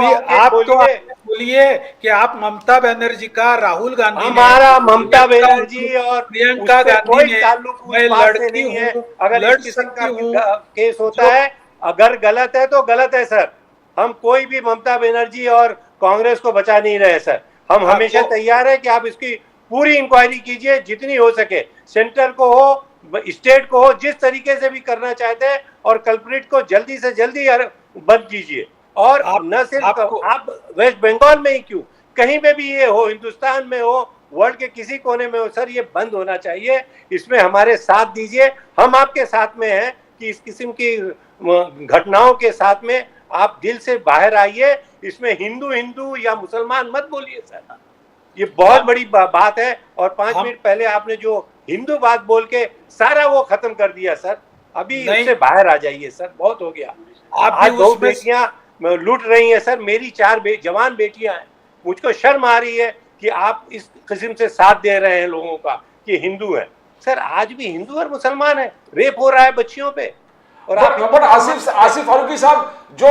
तो बोलिए कि आप ममता बनर्जी का, राहुल गांधी, हमारा ममता बनर्जी और प्रियंका गांधी ने, मैं लड़की हूँ, अगर इस किस्म का केस होता है, अगर गलत है तो गलत है सर। हम कोई भी ममता बनर्जी और कांग्रेस को बचा नहीं रहे सर। हम हमेशा तैयार है कि आप इसकी पूरी इंक्वायरी कीजिए, जितनी हो सके, सेंटर को हो, स्टेट को हो, जिस तरीके से भी करना चाहते हैं, और कल्प्रिट को जल्दी से जल्दी बंद कीजिए। और न सिर्फ आप वेस्ट बंगाल में ही क्यों, कहीं पे भी ये हो, हिंदुस्तान में हो, वर्ल्ड के किसी कोने में हो सर, ये बंद होना चाहिए। इसमें हमारे साथ दीजिए, हम आपके साथ में हैं कि इस किस्म की घटनाओं के साथ में आप दिल से बाहर आइए। इसमें हिंदू या मुसलमान मत बोलिए सर, ये बहुत बड़ी बात है। और 5 मिनट पहले आपने जो हिंदू बात बोल के सारा वो खत्म कर दिया सर, अभी इससे बाहर आ जाइए सर, बहुत हो गया। आप 2 बेटियां लूट रही हैं सर, मेरी 4 जवान बेटियां हैं। मुझको शर्म आ रही है कि आप इस किस्म से साथ दे रहे हैं लोगों का कि हिंदू है। सर, आज भी हिंदू और मुसलमान है, रेप हो रहा है बच्चियों पे। और आसिफ फारूकी साहब, जो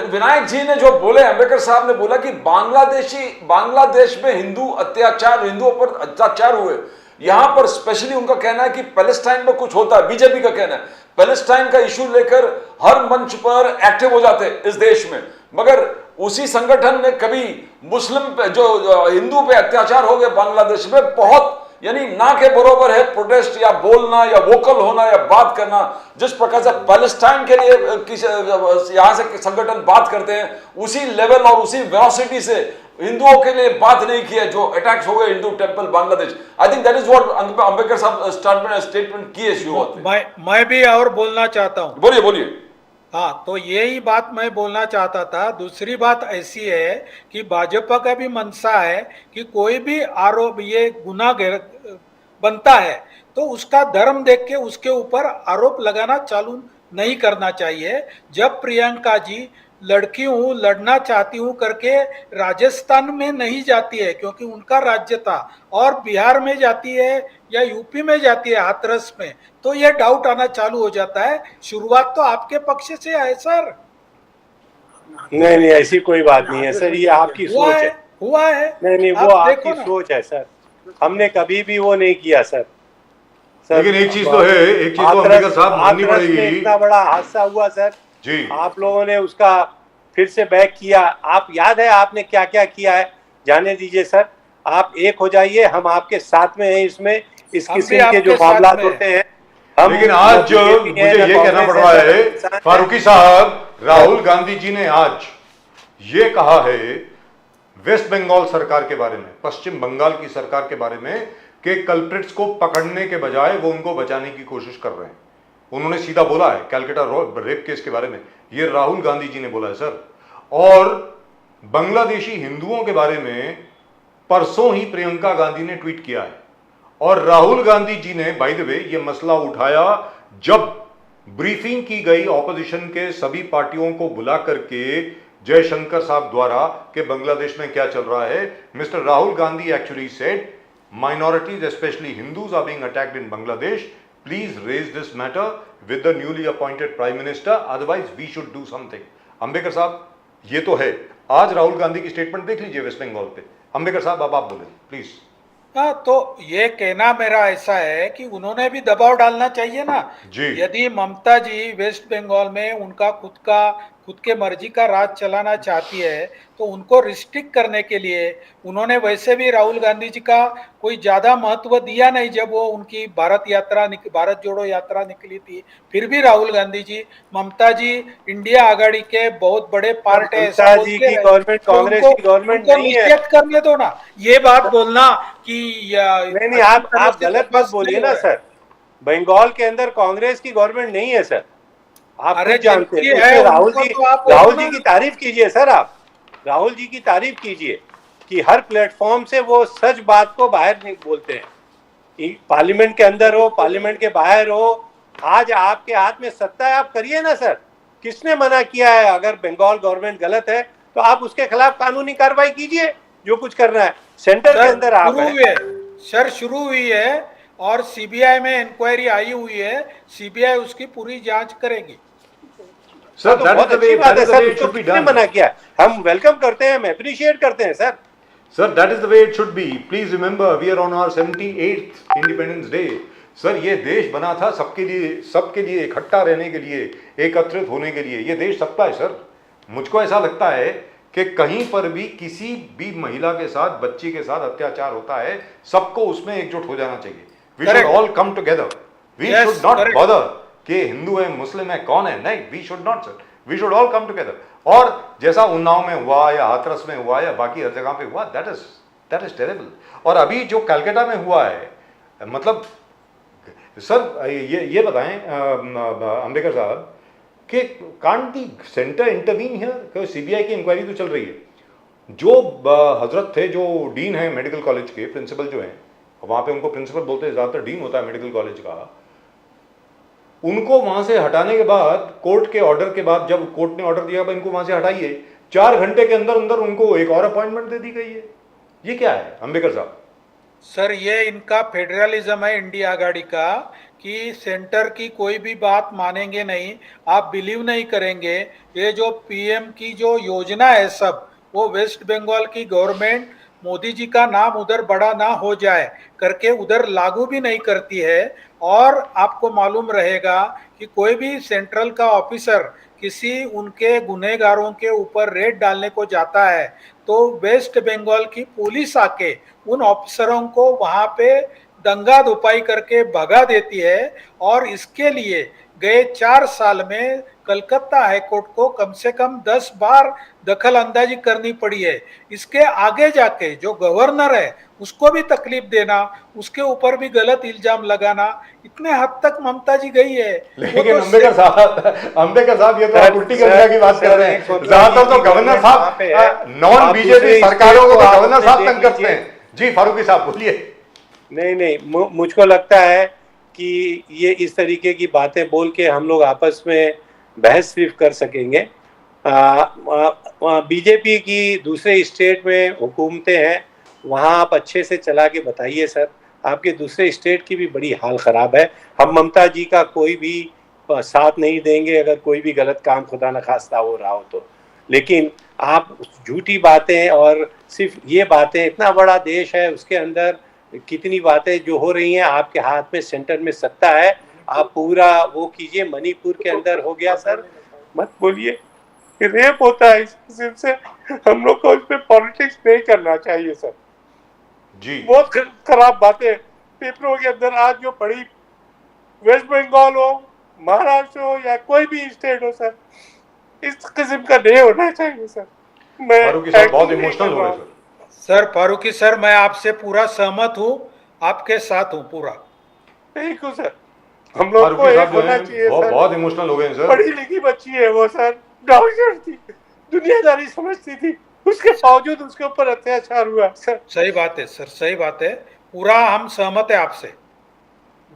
विनायक जी ने जो बोले, अंबेडकर साहब ने बोला कि बांग्लादेश में हिंदुओं पर अत्याचार हुए, यहां पर स्पेशली उनका कहना है कि पैलेस्टाइन में कुछ होता है, बीजेपी का कहना है पैलेस्टाइन का इशू लेकर हर मंच पर एक्टिव हो जाते हैं इस देश में, मगर उसी संगठन ने कभी मुस्लिम पे जो हिंदू पे अत्याचार हो गए बांग्लादेश में, बहुत यानी ना के बरोबर है प्रोटेस्ट या बोलना या वोकल होना या बात करना। जिस प्रकार से पैलेस्टाइन के लिए यहां से संगठन बात करते हैं, उसी लेवल और उसी वेलोसिटी से हिंदुओं के लिए बात नहीं की है जो अटैक्स हो गए Hindu temple Bangladesh. I think that is what Ambedkar साहब स्टेटमेंट किए शुरुआत में। मैं भी और बोलना चाहता हूँ। बोलिए बोलिए। हाँ, तो यही बात मैं बोलना चाहता था। दूसरी बात ऐसी है कि भाजपा का भी मंशा है कि कोई भी आरोप ये गुनाह बनता है तो उसका धर्म देख के उसके ऊपर आरोप लगाना चालू नहीं करना चाहिए। जब प्रियंका जी लड़की हूँ, लड़ना चाहती हूँ करके राजस्थान में नहीं जाती है क्योंकि उनका राज्य था, और बिहार में जाती है या यूपी में जाती है हाथरस में, तो ये डाउट आना चालू हो जाता है। शुरुआत तो आपके पक्ष से है सर। नहीं नहीं, ऐसी कोई बात नहीं है सर, ये आपकी सोच है। हुआ है। नहीं नहीं, वो आपकी सोच है सर, हमने कभी भी वो नहीं किया सर। लेकिन एक चीज तो है, एक चीज तो अंबेडकर साहब माननी पड़ेगी। इतना बड़ा हादसा हुआ सर जी, आप लोगों ने उसका फिर से बैक किया। आप याद है आपने क्या क्या किया है, जाने दीजिए सर, आप एक हो जाइए, हम आपके साथ में हैं इसमें। इस किस्म के जो मामला होते हैं हम, लेकिन आज मुझे ये कहना पड़ रहा है फारूकी साहब, राहुल गांधी जी ने आज ये कहा है वेस्ट बंगाल सरकार के बारे में, पश्चिम बंगाल की सरकार के बारे में, कि कल्प्रिट्स को पकड़ने के बजाय वो उनको बचाने की कोशिश कर रहे हैं। उन्होंने सीधा बोला है कैलकाटा रेप केस के बारे में, ये राहुल गांधी जी ने बोला है सर। और बांग्लादेशी हिंदुओं के बारे में परसों ही प्रियंका गांधी ने ट्वीट किया है, और राहुल गांधी जी ने बाय द वे ये मसला उठाया जब ब्रीफिंग की गई ऑपोजिशन के सभी पार्टियों को बुला करके जयशंकर साहब द्वारा कि बांग्लादेश में क्या चल रहा है। Mister Rahul Gandhi actually said minorities, especially Hindus, are being attacked in Bangladesh. Please raise this matter with the newly appointed Prime Minister. Otherwise, we should do something. Ambedkar साहब, ये तो है। आज राहुल गांधी की स्टेटमेंट देख लीजिए वेस्ट बंगाल पे। अंबेडकर साहब, अब आप बोले प्लीज। हाँ, तो ये कहना मेरा ऐसा है कि उन्होंने भी दबाव डालना चाहिए ना जी। यदि ममता जी वेस्ट बंगाल में उनका खुद के मर्जी का राज चलाना चाहती है तो उनको रिस्ट्रिक्ट करने के लिए उन्होंने वैसे भी राहुल गांधी जी का कोई ज़्यादा महत्व दिया नहीं जब वो उनकी भारत जोड़ो यात्रा निकली थी। फिर भी राहुल गांधी जी, ममता जी इंडिया आघाड़ी के बहुत बड़े पार्ट है, ऐसा जी की गवर्नमेंट कांग्रेस की गवर्नमेंट नहीं है। निषेध करने दो ना, ये बात बोलना कि नहीं, आप गलत मत बोलिए ना सर। बंगाल के अंदर कांग्रेस की गवर्नमेंट नहीं है सर, आप खुद जानते हैं। राहुल जी की तारीफ कीजिए सर, आप राहुल जी की तारीफ कीजिए कि हर प्लेटफॉर्म से वो सच बात को बाहर नहीं बोलते हैं। पार्लियामेंट के अंदर हो, पार्लियामेंट के बाहर हो, आज आपके हाथ में सत्ता है, आप करिए ना सर। किसने मना किया है? अगर बंगाल गवर्नमेंट गलत है तो आप उसके खिलाफ कानूनी कार्रवाई कीजिए, जो कुछ करना है। सेंटर के अंदर आप सर शुरू हुई है और सीबीआई में इंक्वायरी आई हुई है, सीबीआई उसकी पूरी जांच करेगी। सर बहुत अच्छी बात है सर, उसको किसने मना किया? हम वेलकम करते हैं, हम अप्रिशिएट करते हैं sir. Sir that is the way it should be. Please remember we are on our 78th independence day. Sir ये देश बना था सबके लिए इकट्ठा रहने के लिए, एकत्रित होने के लिए। ये देश सबका है सर। मुझको ऐसा लगता है कि कहीं पर भी किसी भी महिला के साथ, बच्ची के साथ अत्याचार होता है, सबको उसमें एकजुट हो जाना चाहिए। We should all come together. We should not bother कि हिंदू है, मुस्लिम है, कौन है। नहीं, we should not sir, we should all come together. और जैसा उन्नाव में हुआ या हाथरस में हुआ या बाकी हर जगह पे हुआ, दैट इज टेरेबल। और अभी जो कलकत्ता में हुआ है, मतलब सर ये बताएं अंबेडकर साहब कि can't the centre intervene here? CBI की इंक्वायरी तो चल रही है। जो हजरत थे, जो डीन है मेडिकल कॉलेज के, प्रिंसिपल जो हैं, वहाँ पे उनको प्रिंसिपल बोलते हैं, ज़्यादातर डीन होता है मेडिकल कॉलेज का, उनको वहाँ से हटाने के बाद, कोर्ट के ऑर्डर के बाद, जब कोर्ट ने ऑर्डर दिया इनको वहाँ से हटाइए, 4 घंटे के अंदर अंदर उनको एक और अपॉइंटमेंट दे दी गई है। ये क्या है अंबेडकर साहब? सर ये इनका फेडरलिज्म है इंडिया आघाड़ी का कि सेंटर की कोई भी बात मानेंगे नहीं, आप बिलीव नहीं करेंगे। ये जो पीएम की जो योजना है सब, वो वेस्ट बंगाल की गवर्नमेंट मोदी जी का नाम उधर बड़ा ना हो जाए करके उधर लागू भी नहीं करती है। और आपको मालूम रहेगा कि कोई भी सेंट्रल का ऑफिसर किसी उनके गुनहगारों के ऊपर रेड डालने को जाता है तो वेस्ट बंगाल की पुलिस आके उन ऑफिसरों को वहां पे दंगा धुपाई करके भगा देती है। और इसके लिए गए 4 साल में कलकत्ता हाईकोर्ट को कम से कम 10 बार दखल अंदाजी करनी पड़ी है। इसके आगे जाके जो गवर्नर है उसको भी तकलीफ देना, उसके ऊपर भी गलत इल्जाम लगाना, इतने हद तक ममता जी गई है। वो लेकिन तो अंबेडकर साहब ये तो आप उल्टी सर, गंगा की बात कर रहे सर, हैं। ज्यादातर तो गवर्नर साहब नॉन बीजेपी सरकारों को तो गवर्नर साहब तंग करते हैं। जी फारूकी साहब बोलिए। नहीं, मुझको लगता है कि ये इस तरीके की बातें बोल के हम लोग आपस में बहस सिर्फ कर सकेंगे। बीजेपी की दूसरे स्टेट में हुकूमतें हैं, वहाँ आप अच्छे से चला के बताइए सर। आपके दूसरे स्टेट की भी बड़ी हाल ख़राब है। हम ममता जी का कोई भी साथ नहीं देंगे अगर कोई भी गलत काम खुदा न खास्ता हो रहा हो तो। लेकिन आप झूठी बातें और सिर्फ ये बातें, इतना बड़ा देश है उसके अंदर कितनी बातें जो हो रही हैं, आपके हाथ में सेंटर में सत्ता है, आप पूरा वो कीजिए। मणिपुर के अंदर हो गया सर, मत बोलिए रेप होता है, इस किस्म से हम लोग को इसमें पॉलिटिक्स नहीं करना चाहिए सर। जी बहुत खराब बातें पेपरों के अंदर आज जो पड़ी, वेस्ट बंगाल हो, महाराष्ट्र हो या कोई भी स्टेट हो सर, इस किस्म का नहीं होना चाहिए सर। मैं फारूकी साहब बहुत इमोशनल हो रहे सर। फारूकी सर, मैं आपसे पूरा सहमत हूँ, आपके साथ हूँ पूरा। Thank you sir. हम लोग को फारूकी एक साहब जो होना है चाहिए सर। बहुत इमोशनल हो गए हैं सर। पढ़ी लिखी बच्ची है वो सर, डॉक्टर थी, दुनियादारी समझती थी, उसके बावजूद उसके ऊपर अत्याचार हुआ सर। सही बात है सर, सही बात है, पूरा हम सहमत है आपसे।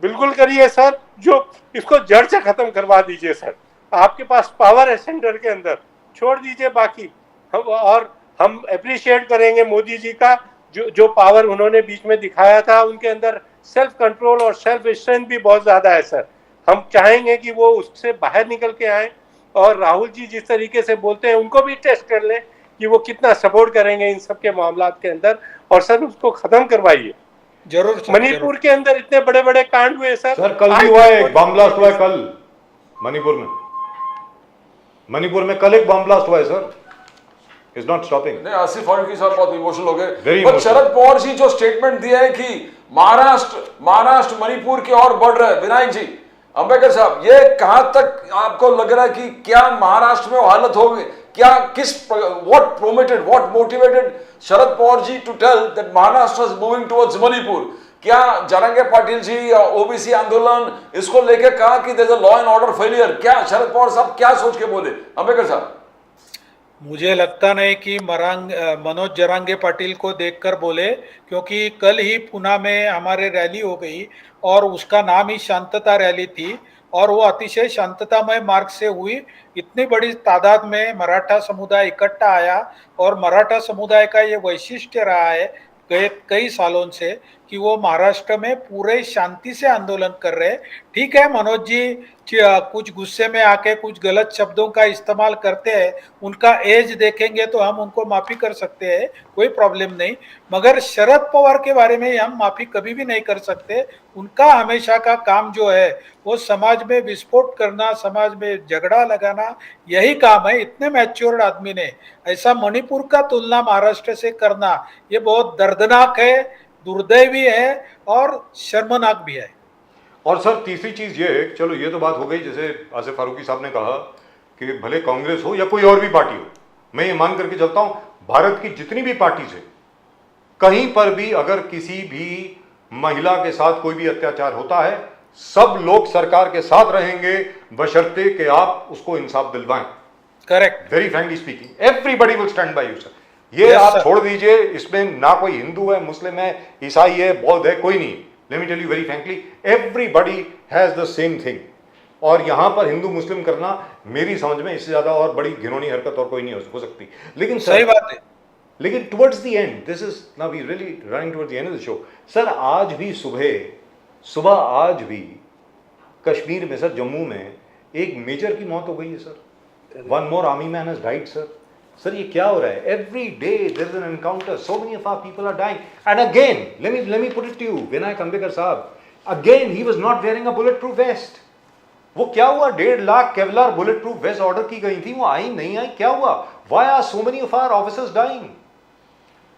बिल्कुल करिए सर, जो इसको जड़ से खत्म करवा दीजिए सर। आपके पास पावर है सेंटर के अंदर, छोड़ दीजिए बाकी। हम अप्रिशिएट करेंगे मोदी जी का जो पावर उन्होंने बीच में दिखाया था। उनके अंदर सेल्फ कंट्रोल और सेल्फ स्ट्रेंथ भी बहुत ज्यादा है सर। हम चाहेंगे कि वो उससे बाहर निकल के आए। और राहुल जी जिस तरीके से बोलते हैं उनको भी टेस्ट कर लें कि वो कितना सपोर्ट करेंगे इन सब के मामलात के अंदर। और सर उसको खत्म करवाइए। जरूर सर, मणिपुर के अंदर इतने बड़े बड़े कांड हुए सर। सर कल भी हुआ है, एक बम ब्लास्ट हुआ है कल मणिपुर में कल एक बम ब्लास्ट हुआ है सर। Is not stopping. नहीं, आसिफ फारूकी साहब बहुत इमोशनल हो गए। Very पर emotional. शरद पवार जी जो स्टेटमेंट दिया है कि महाराष्ट्र मणिपुर की ओर बढ़ रहा है, विनायक जी, अंबेडकर साहब, ये कहां तक आपको लग रहा है कि क्या महाराष्ट्र में वो हालत होगी? क्या what motivated Sharad Pawar ji to tell that Maharashtra is moving towards Manipur? क्या जरंगे पाटिल जी ओबीसी आंदोलन इसको लेके कहा कि there is a law and order failure? क्या शरद पवार साहब क्या सोच के बोले, अंबेडकर साहब? मुझे लगता नहीं कि मनोज जरांगे पाटिल को देखकर बोले, क्योंकि कल ही पुणे में हमारे रैली हो गई और उसका नाम ही शांतता रैली थी और वो अतिशय शांततामय मार्ग से हुई। इतनी बड़ी तादाद में मराठा समुदाय इकट्ठा आया और मराठा समुदाय का ये वैशिष्ट्य रहा है गए कई सालों से कि वो महाराष्ट्र में पूरे शांति से आंदोलन कर रहे। ठीक है, मनोज जी कुछ गुस्से में आके कुछ गलत शब्दों का इस्तेमाल करते हैं, उनका एज देखेंगे तो हम उनको माफ़ी कर सकते हैं, कोई प्रॉब्लम नहीं। मगर शरद पवार के बारे में हम माफ़ी कभी भी नहीं कर सकते। उनका हमेशा का काम जो है वो समाज में विस्फोट करना, समाज में झगड़ा लगाना, यही काम है। इतने मैच्योर्ड आदमी ने ऐसा मणिपुर का तुलना महाराष्ट्र से करना, ये बहुत दर्दनाक है, दुर्दैवी है और शर्मनाक भी है। और सर तीसरी चीज ये है, चलो ये तो बात हो गई, जैसे आसिफ फारूकी साहब ने कहा कि भले कांग्रेस हो या कोई और भी पार्टी हो, मैं ये मान करके चलता हूं भारत की जितनी भी पार्टीज है, कहीं पर भी अगर किसी भी महिला के साथ कोई भी अत्याचार होता है, सब लोग सरकार के साथ रहेंगे बशर्ते कि आप उसको इंसाफ दिलवाएं। Correct, very frankly speaking everybody will stand by you sir. ये Yes, आप sir. छोड़ दीजिए, इसमें ना कोई हिंदू है, मुस्लिम है, ईसाई है, बौद्ध है, कोई नहीं। Let me tell you very frankly, everybody has the same thing. और यहां पर हिंदू मुस्लिम करना मेरी समझ में इससे ज्यादा और बड़ी घिनौनी हरकत और कोई नहीं हो सकती। लेकिन सही बात है। लेकिन towards the end, this is now we really running towards the end of the show sir. आज भी सुबह आज भी कश्मीर में सर, जम्मू में एक मेजर की मौत हो गई है sir. One more army man has died sir. Sir ये क्या हो रहा है? Every day there is an encounter. So many of our people are dying. And again, let me put it to you, Vinayak Ambekar साहब, again he was not wearing a bulletproof vest. वो क्या हुआ? 1.5 lakh Kevlar bullet proof waste order की गई थी, वो आई नहीं आई, क्या हुआ? Why are so many of our officers dying?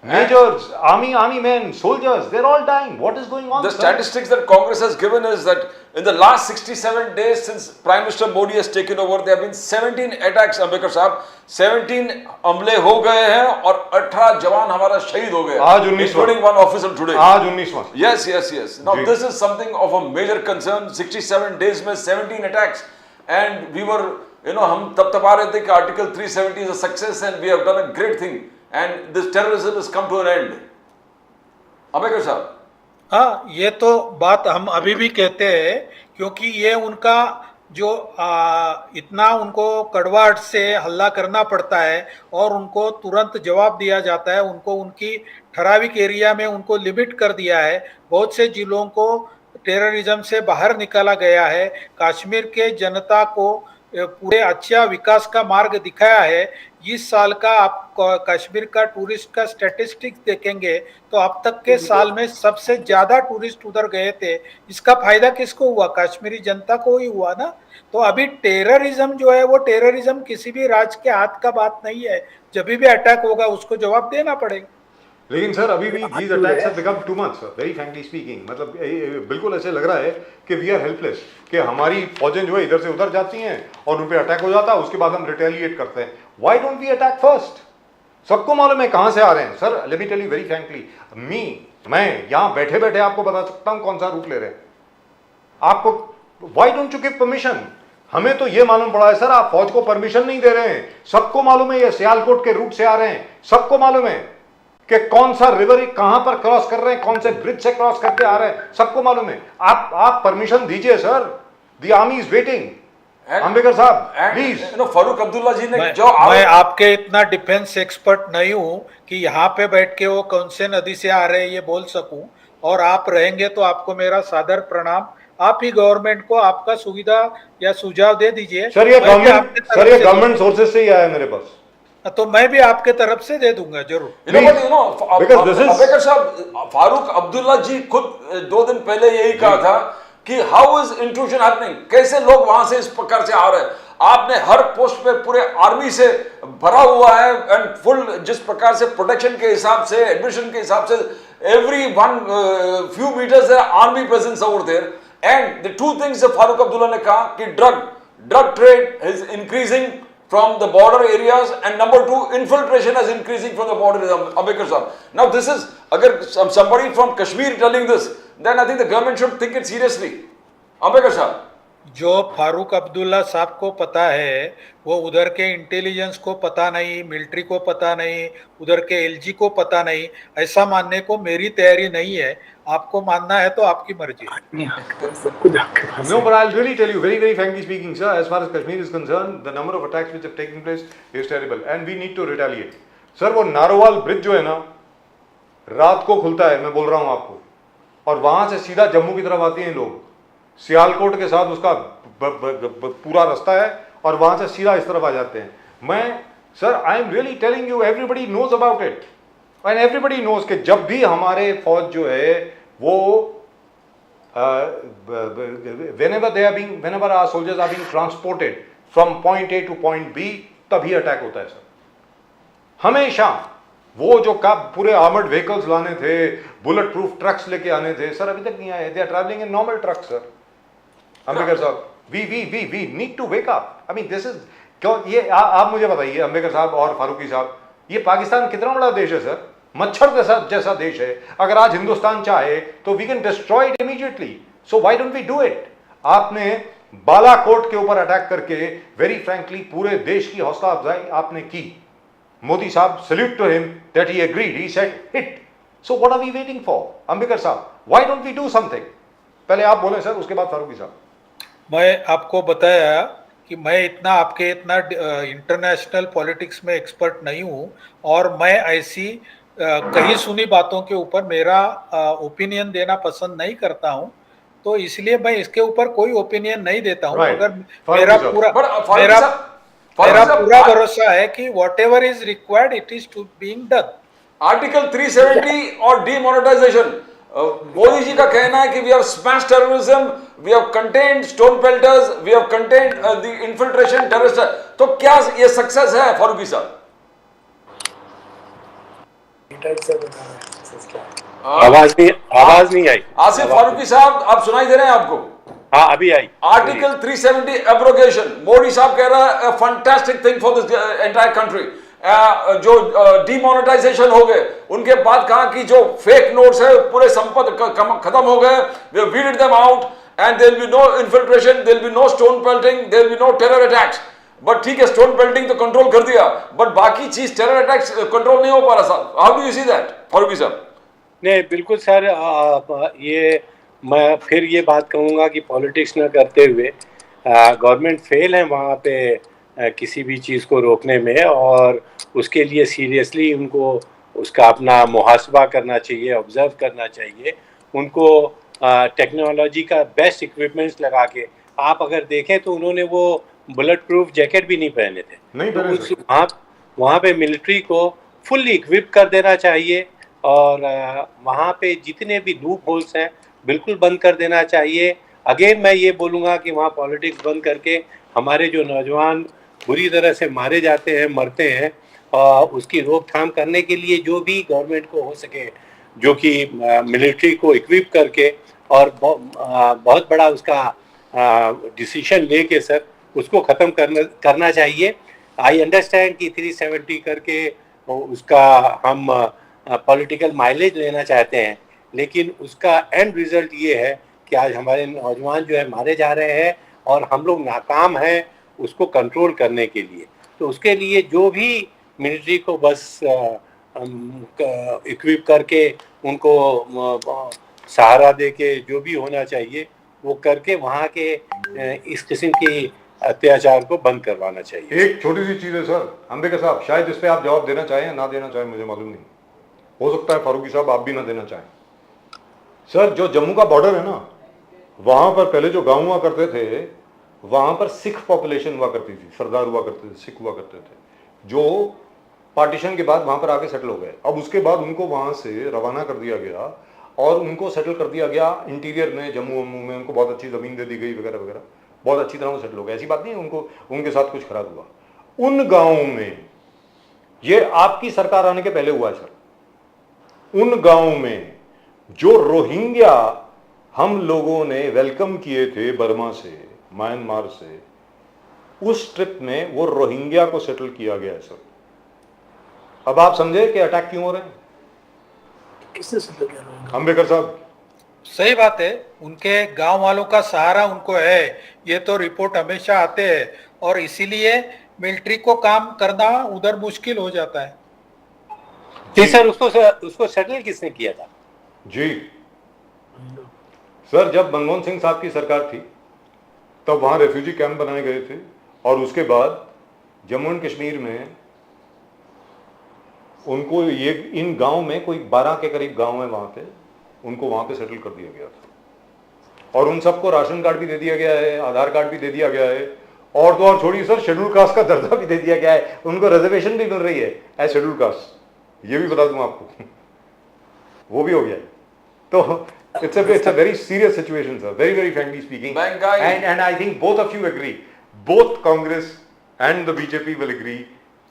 Majors, army men, soldiers, they're all dying. What is going on? The sir? statistics that Congress has given is that in the last 67 days since Prime Minister Modi has taken over, there have been 17 attacks, Ambekar साहब, 17 हमले हो गए हैं और 18 जवान हमारा शहीद हो गए, आज 19वां, including one officer today. आज 19वां. Yes. Now ji. this is something of a major concern. 67 days में 17 attacks, and we were, हम तब आ रहे थे कि Article 370 is a success and we have done a great thing, and this terrorism has come to an end. Ambekar साहब, हाँ, ये तो बात हम अभी भी कहते हैं, क्योंकि ये उनका जो इतना उनको कड़वाहट से हल्ला करना पड़ता है और उनको तुरंत जवाब दिया जाता है, उनको उनकी ठराविक एरिया में उनको लिमिट कर दिया है, बहुत से जिलों को टेररिज्म से बाहर निकाला गया है, कश्मीर के जनता को पूरे अच्छा विकास का मार्ग दिखाया है। इस साल का आप कश्मीर का टूरिस्ट का स्टैटिस्टिक्स देखेंगे तो अब तक के साल में सबसे ज्यादा टूरिस्ट उधर गए थे। इसका फायदा किसको हुआ? कश्मीरी जनता को ही हुआ ना। तो अभी टेररिज्म जो है वो टेररिज्म किसी भी राज्य के हाथ का बात नहीं है, जब भी अटैक होगा उसको जवाब देना पड़ेगा। लेकिन सर अभी भी these attacks have become too much, very frankly speaking. मतलब बिल्कुल ऐसे लग रहा है कि we are helpless, कि हमारी फौजें जो है इधर से उधर जाती हैं और उन पे अटैक हो जाता है, उसके बाद हम रिटेलिएट करते हैं। Why don't we attack first? सबको मालूम है कहाँ से आ रहे हैं sir. let me tell you very frankly, मैं यहाँ बैठे बैठे आपको बता सकता हूँ कौन सा रूट ले रहे हैं आपको। Why don't you give permission? हमें तो ये मालूम पड़ा है सर, आप फौज को परमिशन नहीं दे रहे हैं। सबको मालूम है ये सियालकोट के रूट से आ रहे हैं, सबको मालूम है कि कौन सा रिवर कहां पर क्रॉस कर रहे हैं, कौन से ब्रिज से क्रॉस करके आ रहे हैं, सबको मालूम है। आप परमिशन दीजिए sir, the army is waiting. Ambedkar साहब प्लीज। फारूक अब्दुल्ला जी ने मैं आपके इतना डिफेंस एक्सपर्ट नहीं हूं कि यहाँ पे बैठ के वो कौन से नदी से आ रहे हैं ये बोल सकूं, और आप रहेंगे तो आपको मेरा सादर प्रणाम। आप ही गवर्नमेंट को आपका सुविधा या सुझाव दे दीजिए। सर ये गवर्नमेंट सोर्सेज से ही आया मेरे पास, तो मैं भी आपके तरफ से दे दूंगा जरूर। अंबेडकर साहब, फारूक अब्दुल्ला जी खुद 2 दिन पहले यही कहा था कि हाउ इज इंट्रूजन हैपनिंग, कैसे लोग वहां से इस प्रकार से आ रहे हैं। आपने हर पोस्ट पे पूरे आर्मी से भरा हुआ है एंड फुल, जिस प्रकार से प्रोटेक्शन के हिसाब से, एडमिशन के हिसाब से, every one few meters army presence over there. And the 2 things Farooq Abdullah ने कहा कि drug trade is increasing from the border areas, and number 2, infiltration is increasing from the border areas. Ambekar sahab, now this is, agar somebody from Kashmir telling this, then I think the government should think it seriously. Ambekar sahab, जो फारूक अब्दुल्ला साहब को पता है वो उधर के intelligence को पता नहीं, मिलिट्री को पता नहीं, उधर के एलजी को पता नहीं, ऐसा मानने को मेरी तैयारी नहीं है। आपको मानना है तो आपकी मर्जी है। No, but I'll really tell you, very, very frankly speaking, sir, as far as Kashmir is concerned, the number of attacks which have taken place is terrible, and we need to retaliate. Sir वो Narowal bridge जो है ना, रात को खुलता है, मैं बोल रहा हूँ आपको, और वहां से सीधा जम्मू की तरफ आते हैं लोग। सियालकोट के साथ उसका पूरा रास्ता है और वहां से सीधा इस तरफ आ जाते हैं। मैं sir, I am really telling you, everybody knows about it, and everybody knows कि जब भी हमारे फौज जो है वो whenever our soldiers are being transported from point A to point B, तभी अटैक होता है सर। हमेशा वो जो पूरे आर्मर्ड व्हीकल्स लाने थे, बुलेट प्रूफ ट्रक्स लेके आने थे, सर अभी तक नहीं आए। They are travelling in normal trucks sir. Ambedkar साहब, we need to wake up. I mean this is, क्यों ये आप मुझे बताइए अंबेडकर साहब और फारूकी साहब, ये पाकिस्तान कितना बड़ा देश है सर, मच्छर जैसा देश है। अगर आज हिंदुस्तान चाहे तो we can destroy it immediately, so why don't we do it. आपने बालाकोट के ऊपर अटैक करके वेरी फ्रैंकली पूरे देश की हौसला अफजाई आपने की। मोदी साहब, salute to him that he agreed, he said it. So what are we waiting for? Ambedkar साहब, why don't we do something? पहले आप बोले सर, उसके बाद फारूकी साहब। मैं आपको बताया कि मैं आपके इतना इंटरनेशनल पॉलिटिक्स में एक्सपर्ट नहीं हूँ, और मैं ऐसी कहीं सुनी बातों के ऊपर मेरा ओपिनियन देना पसंद नहीं करता हूं, तो इसलिए मैं इसके ऊपर कोई ओपिनियन नहीं देता हूं। Right. अगर मेरा पूरा मेरा फारूकी पूरा साहब, भरोसा है कि whatever is required it is to being done. Article 370 और डीमोनेटाइजेशन, मोदी जी का कहना है कि we have smash terrorism, we have contained stone pelters, we have contained the infiltration terrorist. तो क्या ये सक्सेस है फारूकी साहब? आवाज नहीं आई। आसिफ फारूकी साहब, आप सुनाई दे रहे हैं आपको? हाँ, अभी आई। आर्टिकल 370 एब्रोगेशन, मोदी साहब कह रहा है fantastic thing for this entire country. जो डिमोनेटाइजेशन हो गए, उनके बाद कहा कि जो फेक नोट्स है पूरे संपत्ति खत्म हो गए, we weeded them out and there will be no infiltration, there will be no stone pelting, there will be no terror attacks. But ठीक है, स्टोन पेल्टिंग तो कंट्रोल कर दिया, बट बाकी चीज टेरर अटैक्स कंट्रोल नहीं हो पा रहा साहब। How do you see that Farooqui साहब? नहीं, बिल्कुल सर, ये मैं फिर ये बात कहूँगा कि पॉलिटिक्स ना करते हुए गवर्नमेंट फेल है वहाँ पे किसी भी चीज़ को रोकने में, और उसके लिए सीरियसली उनको उसका अपना मुहासबा करना चाहिए, ऑब्जर्व करना चाहिए उनको। टेक्नोलॉजी का बेस्ट इक्विपमेंट्स लगा के, आप अगर देखें तो उन्होंने वो बुलेट प्रूफ जैकेट भी नहीं पहने थे। नहीं तो पहने वहाँ पे मिलिट्री को फुल्ली इक्विप कर देना चाहिए, और वहाँ पे जितने भी लूप होल्स हैं बिल्कुल बंद कर देना चाहिए। अगेन मैं ये बोलूँगा कि वहाँ पॉलिटिक्स बंद करके हमारे जो नौजवान बुरी तरह से मारे जाते हैं, मरते हैं, और उसकी रोकथाम करने के लिए जो भी गवर्नमेंट को हो सके, जो कि मिलिट्री को इक्विप करके और बहुत बड़ा उसका डिसीजन लेके सर उसको ख़त्म करना चाहिए। आई अंडरस्टैंड कि 370 करके उसका हम पॉलिटिकल माइलेज लेना चाहते हैं, लेकिन उसका एंड रिजल्ट ये है कि आज हमारे नौजवान जो है मारे जा रहे हैं और हम लोग नाकाम हैं उसको कंट्रोल करने के लिए। तो उसके लिए जो भी मिलिट्री को बस इक्विप करके उनको सहारा दे के जो भी होना चाहिए वो करके वहाँ के इस किस्म की अत्याचार को बंद करवाना चाहिए। एक छोटी सी चीज़ है सर, अंबेडकर साहब, शायद इस पे आप जवाब देना चाहें या ना देना चाहें, मुझे मालूम नहीं, हो सकता है फारूकी साहब आप भी ना देना चाहें। सर, जो जम्मू का बॉर्डर है ना, वहां पर पहले जो गांव हुआ करते थे, वहां पर सिख पॉपुलेशन हुआ करती थी, सरदार हुआ करते थे, सिख हुआ करते थे, जो पार्टीशन के बाद वहां पर आके सेटल हो गए। अब उसके बाद उनको वहां से रवाना कर दिया गया और उनको सेटल कर दिया गया इंटीरियर में, जम्मू वम्मू में, उनको बहुत अच्छी ज़मीन दे दी गई वगैरह वगैरह, बहुत अच्छी तरह वो सेटल हो गए। ऐसी बात नहीं है उनको उनके साथ कुछ खराब हुआ। उन गाँवों में, ये आपकी सरकार आने के पहले हुआ है सर, उन गाँवों में जो रोहिंग्या हम लोगों ने वेलकम किए थे बर्मा से, म्यांमार से, उस ट्रिप में वो रोहिंग्या को सेटल किया गया है सर। अब आप समझे कि अटैक क्यों हो रहे हैं? किसने सेटल किया? अंबेडकर साहब, सही बात है, उनके गांव वालों का सहारा उनको है, ये तो रिपोर्ट हमेशा आते हैं, और इसीलिए मिलिट्री को काम करना उधर मुश्किल हो जाता है। जी सर, उसको सेटल किसने किया था? जी सर, जब मनमोहन सिंह साहब की सरकार थी तब वहाँ रेफ्यूजी कैंप बनाए गए थे, और उसके बाद जम्मू एंड कश्मीर में उनको ये इन गांव में कोई 12 के करीब गांव है वहाँ पे, उनको वहाँ पे सेटल कर दिया गया था, और उन सबको राशन कार्ड भी दे दिया गया है, आधार कार्ड भी दे दिया गया है, और तो और छोड़िए सर, शेड्यूल कास्ट का दर्जा भी दे दिया गया है, उनको रिजर्वेशन भी मिल रही है एज शेड्यूल कास्ट, ये भी बता दूं आपको वो भी हो गया है। तो it's a very serious situation, sir, very very frankly speaking, and I think both of you agree, both Congress and the BJP will agree,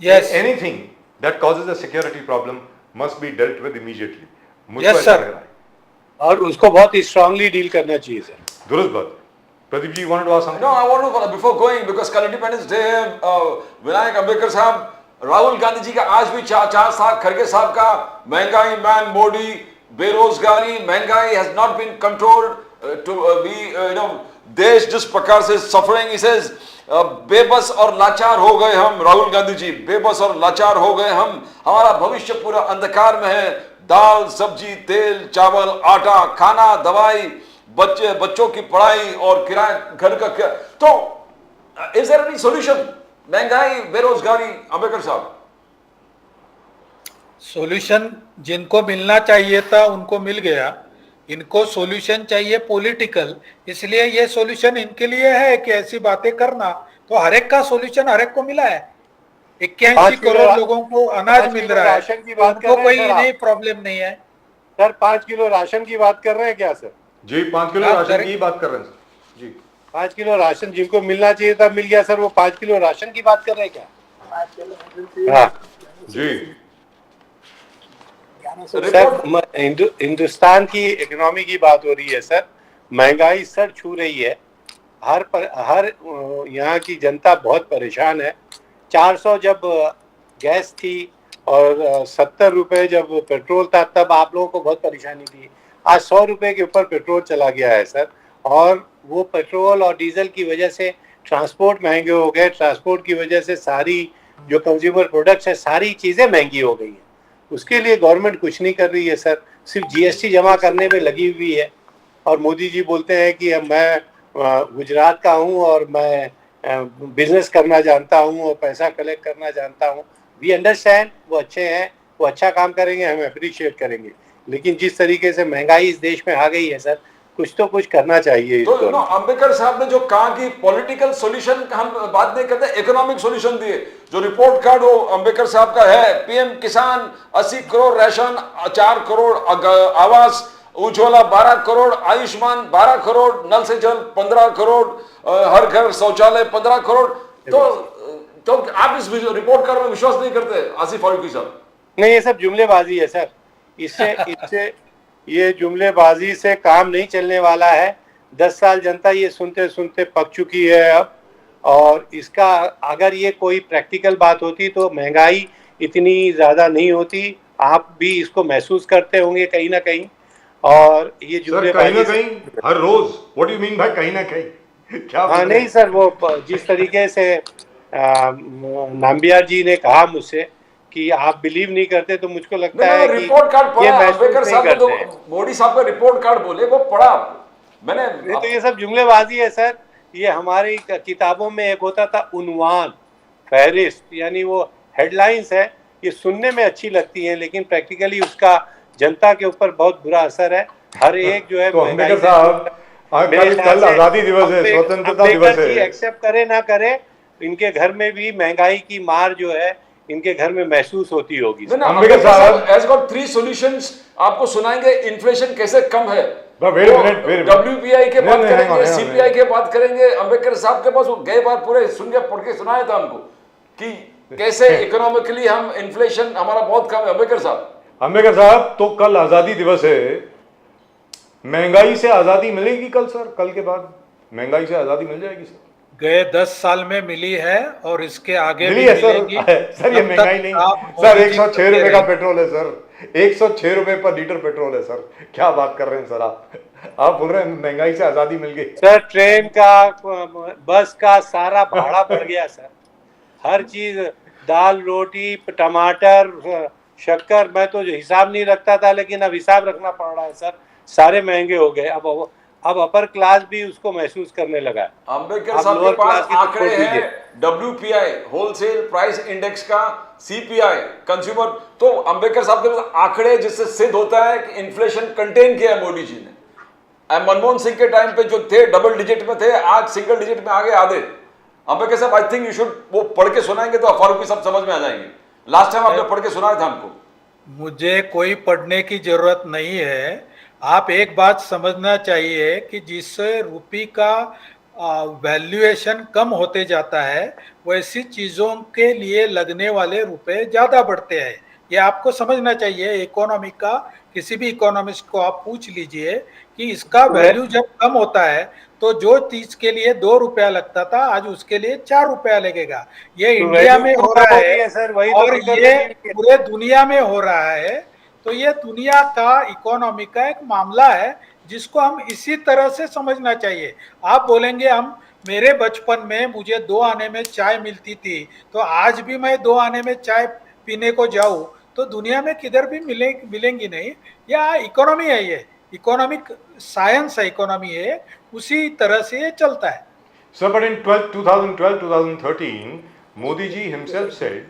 Yes. that anything that causes a security problem must be dealt with immediately. मुझको Yes, ऐसा sir. लग रहा है। और उसको बहुत strongly deal करना चाहिए सर। दुरुस्त बात। Pradeep ji, wanted to ask something? No, I want to, before going, because कल Independence Day है, विनायक अम्बेडकर साहब, राहुल गांधी जी का आज भी चार साथ, खड़गे साहब का महंगाई मैन, मोदी, बेरोजगारी, महंगाई has not been controlled to be देश जिस प्रकार से सफरिंग, he says बेबस और लाचार हो गए हम, राहुल गांधी जी, बेबस और लाचार हो गए हम, हमारा भविष्य पूरा अंधकार में है, दाल सब्जी तेल चावल आटा खाना दवाई बच्चों की पढ़ाई और किराया घर का क्या, तो इज देयर एनी सॉल्यूशन? महंगाई बेरोजगारी, अम्बेडकर साहब। सॉल्यूशन जिनको मिलना चाहिए था उनको मिल गया, इनको सॉल्यूशन चाहिए पॉलिटिकल, इसलिए ये सॉल्यूशन इनके लिए है कि ऐसी बातें करना, तो हर एक का सोल्यूशन हर एक को मिला है। 81 5 किलो करोड़ लोगों को अनाज 5 मिल किलो रहा है, राशन की बात कर उनको रहे कोई हैं सर आप? नहीं प्रॉब्लम नहीं है। सर 5 किलो राशन की बात कर रहे हैं क्या सर? जी 5 किलो आप राशन डायरेक्ट- की ही बात कर रहे हैं सर जी। 5 किलो राशन जिनको मिलना चाहिए था मिल गया सर, वो 5 किलो राशन की बात कर रहे हैं क्या? 5 किलो राशन हाँ जी 1100 सर, हिंदुस्तान की इकोनॉमी की बात हो रही है सर। महंगाई सर छू रही है, हर यहाँ की जनता बहुत परेशान है। 400 जब गैस थी और 70 रुपए जब पेट्रोल था तब आप लोगों को बहुत परेशानी थी। आज 100 रुपए के ऊपर पेट्रोल चला गया है सर, और वो पेट्रोल और डीजल की वजह से ट्रांसपोर्ट महंगे हो गए। ट्रांसपोर्ट की वजह से सारी जो कंज्यूमर प्रोडक्ट्स है सारी चीज़ें महंगी हो गई हैं। उसके लिए गवर्नमेंट कुछ नहीं कर रही है सर, सिर्फ जीएसटी जमा करने में लगी हुई है। और मोदी जी बोलते हैं कि मैं गुजरात का हूँ और मैं बिजनेस करना जानता हूँ और पैसा कलेक्ट करना जानता हूँ। वी अंडरस्टैंड, वो अच्छे हैं, वो अच्छा काम करेंगे, हम अप्रिशिएट करेंगे। लेकिन जिस तरीके से महंगाई इस देश में आ गई है सर, कुछ तो कुछ करना चाहिए इस तो दौर में। अंबेडकर साहब ने जो कहा कि पॉलिटिकल सॉल्यूशन हम बात नहीं करते, इकोनॉमिक सॉल्यूशन दिए। जो रिपोर्ट कार्ड वो अंबेडकर साहब का है, पीएम किसान 80 करोड़ राशन, 4 करोड़ आवास, उज्ज्वला 12 करोड़, आयुष्मान 12 करोड़, नल से जल 15 करोड़, हर घर शौचालय 15 करोड़। तो आप इस रिपोर्ट कार्ड में विश्वास नहीं करते आसिफ फारूकी साहब? नहीं, ये सब जुमलेबाजी है सर। इससे ये जुमलेबाजी से काम नहीं चलने वाला है। 10 साल जनता ये सुनते सुनते पक चुकी है अब, और इसका अगर ये कोई प्रैक्टिकल बात होती तो महंगाई इतनी ज़्यादा नहीं होती। आप भी इसको महसूस करते होंगे कहीं ना कहीं। और ये सर कहीं ना जुमलेबाजी कहीं हर रोज, व्हाट डू यू मीन भाई कहीं ना कहीं क्या हाँ बोल रहे नहीं सर, वो जिस तरीके से नाम्बियार जी ने कहा मुझसे कि आप बिलीव नहीं करते, तो मुझको लगता है कि रिपोर्ट कार्ड ये पढ़ा महसूस अंबेडकर नहीं साहब ने, करते हैं। तो मोदी साहब का रिपोर्ट कार्ड बोले वो पढ़ा मैंने। नहीं तो ये सब जुमलेबाजी है सर। ये हमारी किताबों में एक होता था उन्वान, फहरिस्त, यानी वो हेडलाइंस है। ये सुनने में अच्छी लगती हैं लेकिन प्रैक्टिकली उसका जनता के ऊपर बहुत बुरा असर है। हर एक जो है तो महंगाई अंबेडकर से- साहब मेरे कल ख्याल कल से आजादी दिवस है, स्वतंत्रता दिवस अंबेडकर जी है। एक्सेप्ट करे ना करे, इनके घर में भी महंगाई की मार जो है इनके घर में महसूस होती होगी। अंबेडकर साहब हैज गॉट 3 सॉल्यूशंस, आपको सुनाएंगे इन्फ्लेशन कैसे कम है। wait a minute. WPI के बात नहीं, करेंगे, hang on. CPI के बात करेंगे। अंबेडकर साहब के पास वो गए बार पूरे सुन के पढ़ के सुनाया था हमको कि कैसे इकोनॉमिकली हम इन्फ्लेशन हमारा बहुत कम है। अंबेडकर साहब तो कल आजादी दिवस है, महंगाई से आजादी मिलेगी कल सर? कल के बाद महंगाई से आजादी मिल जाएगी सर? गए 10 साल में मिली है और इसके आगे मिली भी है सर। मिलेगी। सर ये जब तक महंगाई नहीं आप सर, मोदी जी 106 करते रुपए का रहेंगे। पेट्रोल है सर, 106 रुपए पर लीटर पेट्रोल है सर। क्या बात कर रहे हैं सर आप बोल रहे हैं महंगाई से आजादी मिल गई। सर ट्रेन का, बस का सारा भाड़ा बढ़ गया सर। हर चीज, दाल, रोटी, टमाटर, शक्कर, मैं तो हिसाब नहीं रखता था लेकिन अब हिसाब रखना पड़ रहा है सर। सारे महंगे हो गए। अब अपर क्लास भी उसको महसूस करने लगा है। अंबेडकर साहब के पास आंकड़े हैं, WPI होलसेल प्राइस इंडेक्स का, CPI कंज्यूमर। तो अंबेडकर साहब के पास आंकड़े जिससे सिद्ध होता है कि इन्फ्लेशन कंटेन किया है मोदी जी ने। मनमोहन सिंह के टाइम पे जो थे डबल डिजिट में थे, आज सिंगल डिजिट में आगे आधे। अंबेडकर साहब आई थिंक यू शुड, वो पढ़ के सुनाएंगे तो फारूकी साहब समझ में आ जाएंगे। लास्ट टाइम आपने पढ़ के सुनाया था हमको। मुझे कोई पढ़ने की जरूरत नहीं है। आप एक बात समझना चाहिए कि जिससे रुपये का वैल्यूएशन कम होते जाता है, वैसी चीज़ों के लिए लगने वाले रुपए ज़्यादा बढ़ते हैं। ये आपको समझना चाहिए। इकोनॉमी का किसी भी इकोनॉमिस्ट को आप पूछ लीजिए कि इसका वैल्यू जब कम होता है तो जो चीज के लिए 2 रुपया लगता था आज उसके लिए 4 रुपया लगेगा। ये तो इंडिया में हो रहा है सर, वही और तो ये पूरे दुनिया में हो रहा है। तो ये दुनिया का इकोनॉमी का एक मामला है जिसको हम इसी तरह से समझना चाहिए। आप बोलेंगे हम, मेरे बचपन में मुझे 2 आने में चाय मिलती थी, तो आज भी मैं 2 आने में चाय पीने को जाऊं तो दुनिया में किधर भी मिलेंगी नहीं। या इकोनॉमी है, ये इकोनॉमिक साइंस है, इकोनॉमी है, उसी तरह से ये चलता है। Sir but in 2012-2013 Modi ji himself said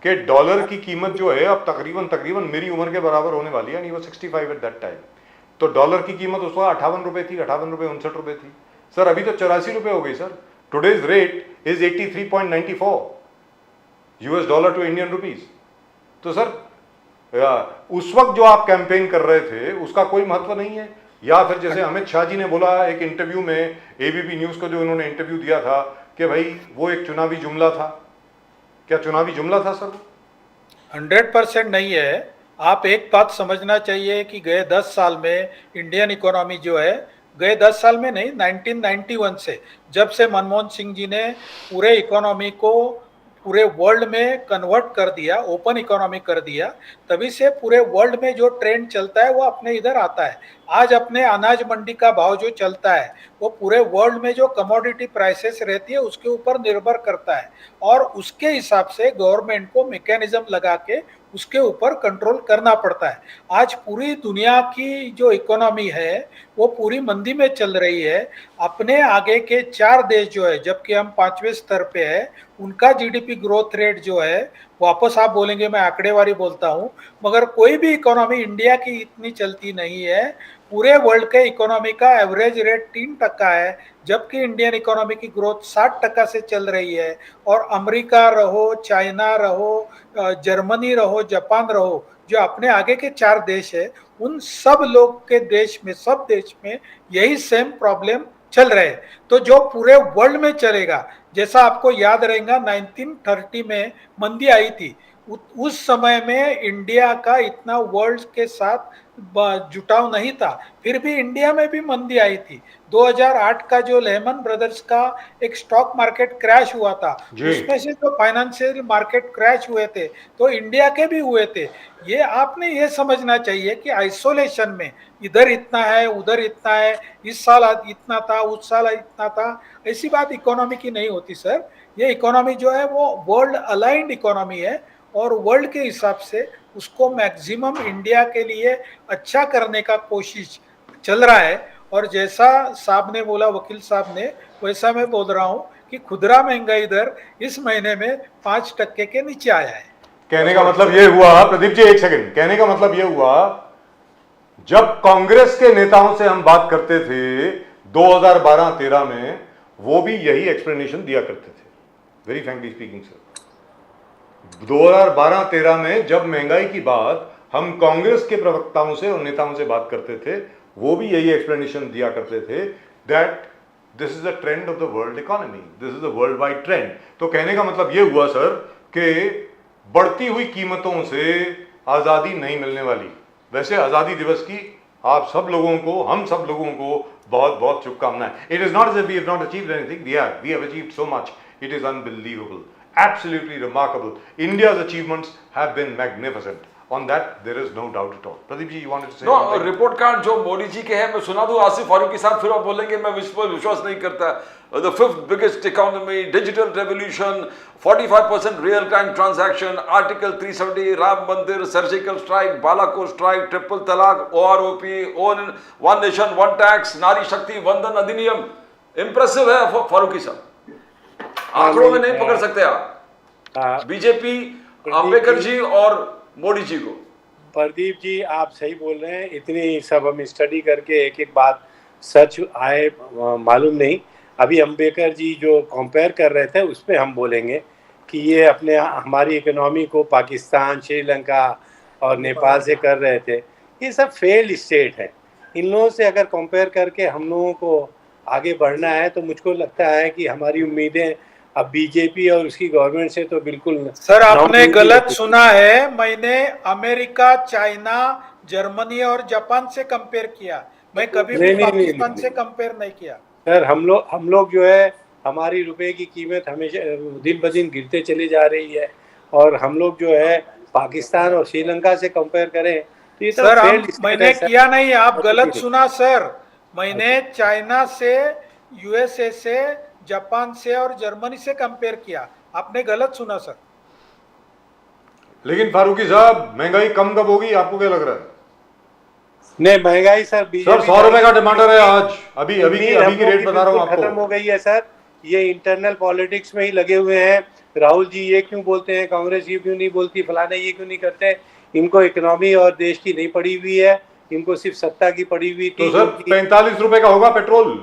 कि डॉलर की कीमत जो है अब तकरीबन मेरी उम्र के बराबर होने वाली है, यानी वो 65 एट दैट टाइम। तो डॉलर की कीमत उस वक्त 58 रुपए थी, 58 रुपए 59 रुपए थी सर। अभी तो 84 रुपए हो गई सर। Today's rate is 83.94 US dollar to Indian rupees. तो सर उस वक्त जो आप कैंपेन कर रहे थे उसका कोई महत्व नहीं है, या फिर जैसे अमित शाह जी ने बोला एक इंटरव्यू में, एबीपी न्यूज को जो उन्होंने इंटरव्यू दिया था कि भाई वो एक चुनावी जुमला था। क्या चुनावी जुमला था सर? 100% नहीं है। आप एक बात समझना चाहिए कि गए 10 साल में इंडियन इकोनॉमी जो है, गए 10 साल में नहीं, 1991 से, जब से मनमोहन सिंह जी ने पूरे इकोनॉमी को पूरे वर्ल्ड में कन्वर्ट कर दिया, ओपन इकोनॉमी कर दिया, तभी से पूरे वर्ल्ड में जो ट्रेंड चलता है वो अपने इधर आता है। आज अपने अनाज मंडी का भाव जो चलता है वो पूरे वर्ल्ड में जो कमोडिटी प्राइसेस रहती है उसके ऊपर निर्भर करता है, और उसके हिसाब से गवर्नमेंट को मैकेनिज्म लगा के उसके ऊपर कंट्रोल करना पड़ता है। आज पूरी दुनिया की जो इकोनॉमी है वो पूरी मंदी में चल रही है। अपने आगे के 4 देश जो है, जबकि हम 5वें स्तर पे है, उनका जीडीपी ग्रोथ रेट जो है, वापस आप बोलेंगे मैं आंकड़ेवारी बोलता हूँ, मगर कोई भी इकोनॉमी इंडिया की इतनी चलती नहीं है। पूरे वर्ल्ड के इकोनॉमी का एवरेज रेट 3% है, जबकि इंडियन इकोनॉमी की ग्रोथ 60% से चल रही है। और अमेरिका रहो, चाइना रहो, जर्मनी रहो, जापान रहो, जो अपने आगे के 4 देश है, उन सब लोग के देश में, सब देश में यही सेम प्रॉब्लम चल रहे हैं। तो जो पूरे वर्ल्ड में चलेगा, जैसा आपको याद रहेगा 1930 में मंदी आई थी, उस समय में इंडिया का इतना वर्ल्ड के साथ जुटाव नहीं था, फिर भी इंडिया में भी मंदी आई थी। 2008 का जो लेहमन ब्रदर्स का एक स्टॉक मार्केट क्रैश हुआ था, उसमें से जो फाइनेंशियल मार्केट क्रैश हुए थे तो इंडिया के भी हुए थे। ये आपने ये समझना चाहिए कि आइसोलेशन में इधर इतना है, उधर इतना है, इस साल इतना था, उस साल इतना था, ऐसी बात इकोनॉमी की नहीं होती सर। ये इकोनॉमी जो है वो वर्ल्ड अलाइंड इकोनॉमी है, और वर्ल्ड के हिसाब से उसको मैक्सिमम इंडिया के लिए अच्छा करने का कोशिश चल रहा है। और जैसा साहब ने बोला, वकील साहब ने, वैसा मैं बोल रहा हूँ कि खुदरा महंगाई दर इस महीने में 5% के नीचे आया है। कहने का मतलब ये हुआ, प्रदीप जी एक सेकंड, कहने का मतलब ये हुआ, जब कांग्रेस के नेताओं से हम बात करते थे 2012-13 में, वो भी यही एक्सप्लेनेशन दिया करते थे। वेरी फ्रैंकली स्पीकिंग सर, 2012-13 में जब महंगाई की बात हम कांग्रेस के प्रवक्ताओं से और नेताओं से बात करते थे, वो भी यही एक्सप्लेनेशन दिया करते थे that this is the trend of the world economy, this is the world wide trend. तो कहने का मतलब ये हुआ सर कि बढ़ती हुई कीमतों से आज़ादी नहीं मिलने वाली। वैसे आज़ादी दिवस की आप सब लोगों को, हम सब लोगों को बहुत बहुत शुभकामनाएं। It is not as if we have not achieved anything, we have achieved so much, it is unbelievable, absolutely remarkable. India's achievements have been magnificent. On that there is no doubt at all. Pradeep ji, you wanted to say No, report card जो मोदी जी के हैं, मैं सुना दूं आसिफ फारूकी साहब, फिर आप बोलेंगे मैं विश्वास नहीं करता। The 5th biggest economy, digital revolution, 45% real time transaction, Article 370, Ram Mandir, surgical strike, Balakot strike, triple talaq, OROP, one nation, one tax, नारी शक्ति वंदन अधिनियम। इंप्रेसिव है फारूकी साहब, आंकड़ों में नहीं पकड़ सकते आप बीजेपी, अंबेडकर जी और मोदी जी को। प्रदीप जी आप सही बोल रहे हैं, इतनी सब हम स्टडी करके एक एक बात सच आए मालूम नहीं। अभी अंबेडकर जी जो कंपेयर कर रहे थे उस पर हम बोलेंगे कि ये अपने हमारी इकोनॉमी को पाकिस्तान, श्रीलंका और नेपाल से कर रहे थे, ये सब फेल्ड स्टेट है। इन लोगों से अगर कंपेयर करके हम लोगों को आगे बढ़ना है तो मुझको लगता है कि हमारी उम्मीदें अब बीजेपी और उसकी गवर्नमेंट से तो बिल्कुल। सर आपने गलत सुना है, मैंने अमेरिका, चाइना, जर्मनी और जापान से कंपेयर किया, मैं कभी भी पाकिस्तान से कंपेयर नहीं किया। सर हम लोग जो है, हमारी रुपए की कीमत हमेशा दिन ब दिन गिरते चली जा रही है, और हम लोग जो है पाकिस्तान और श्रीलंका से कंपेयर करें तो ये सर मैंने किया नहीं, आप गलत सुना सर। मैंने चाइना से, यूएसए से, जापान से और जर्मनी से कंपेयर किया, आपने गलत सुना सर। लेकिन फारूकी साहब महंगाई कम कब होगी, आपको क्या लग रहा है? नहीं महंगाई सर, सर 100 रुपए का टमाटर है आज, अभी की रेट बता रहा हूँ आपको, खत्म हो गई है सर। ये इंटरनल पॉलिटिक्स में ही लगे हुए हैं। राहुल जी ये क्यों बोलते हैं, कांग्रेस ये क्यों नहीं बोलती, फलाने ये क्यों नहीं करते। इनको इकोनॉमी और देश की नहीं पड़ी हुई है, इनको सिर्फ सत्ता की पड़ी हुई थी। तो सर 45 रुपए का होगा पेट्रोल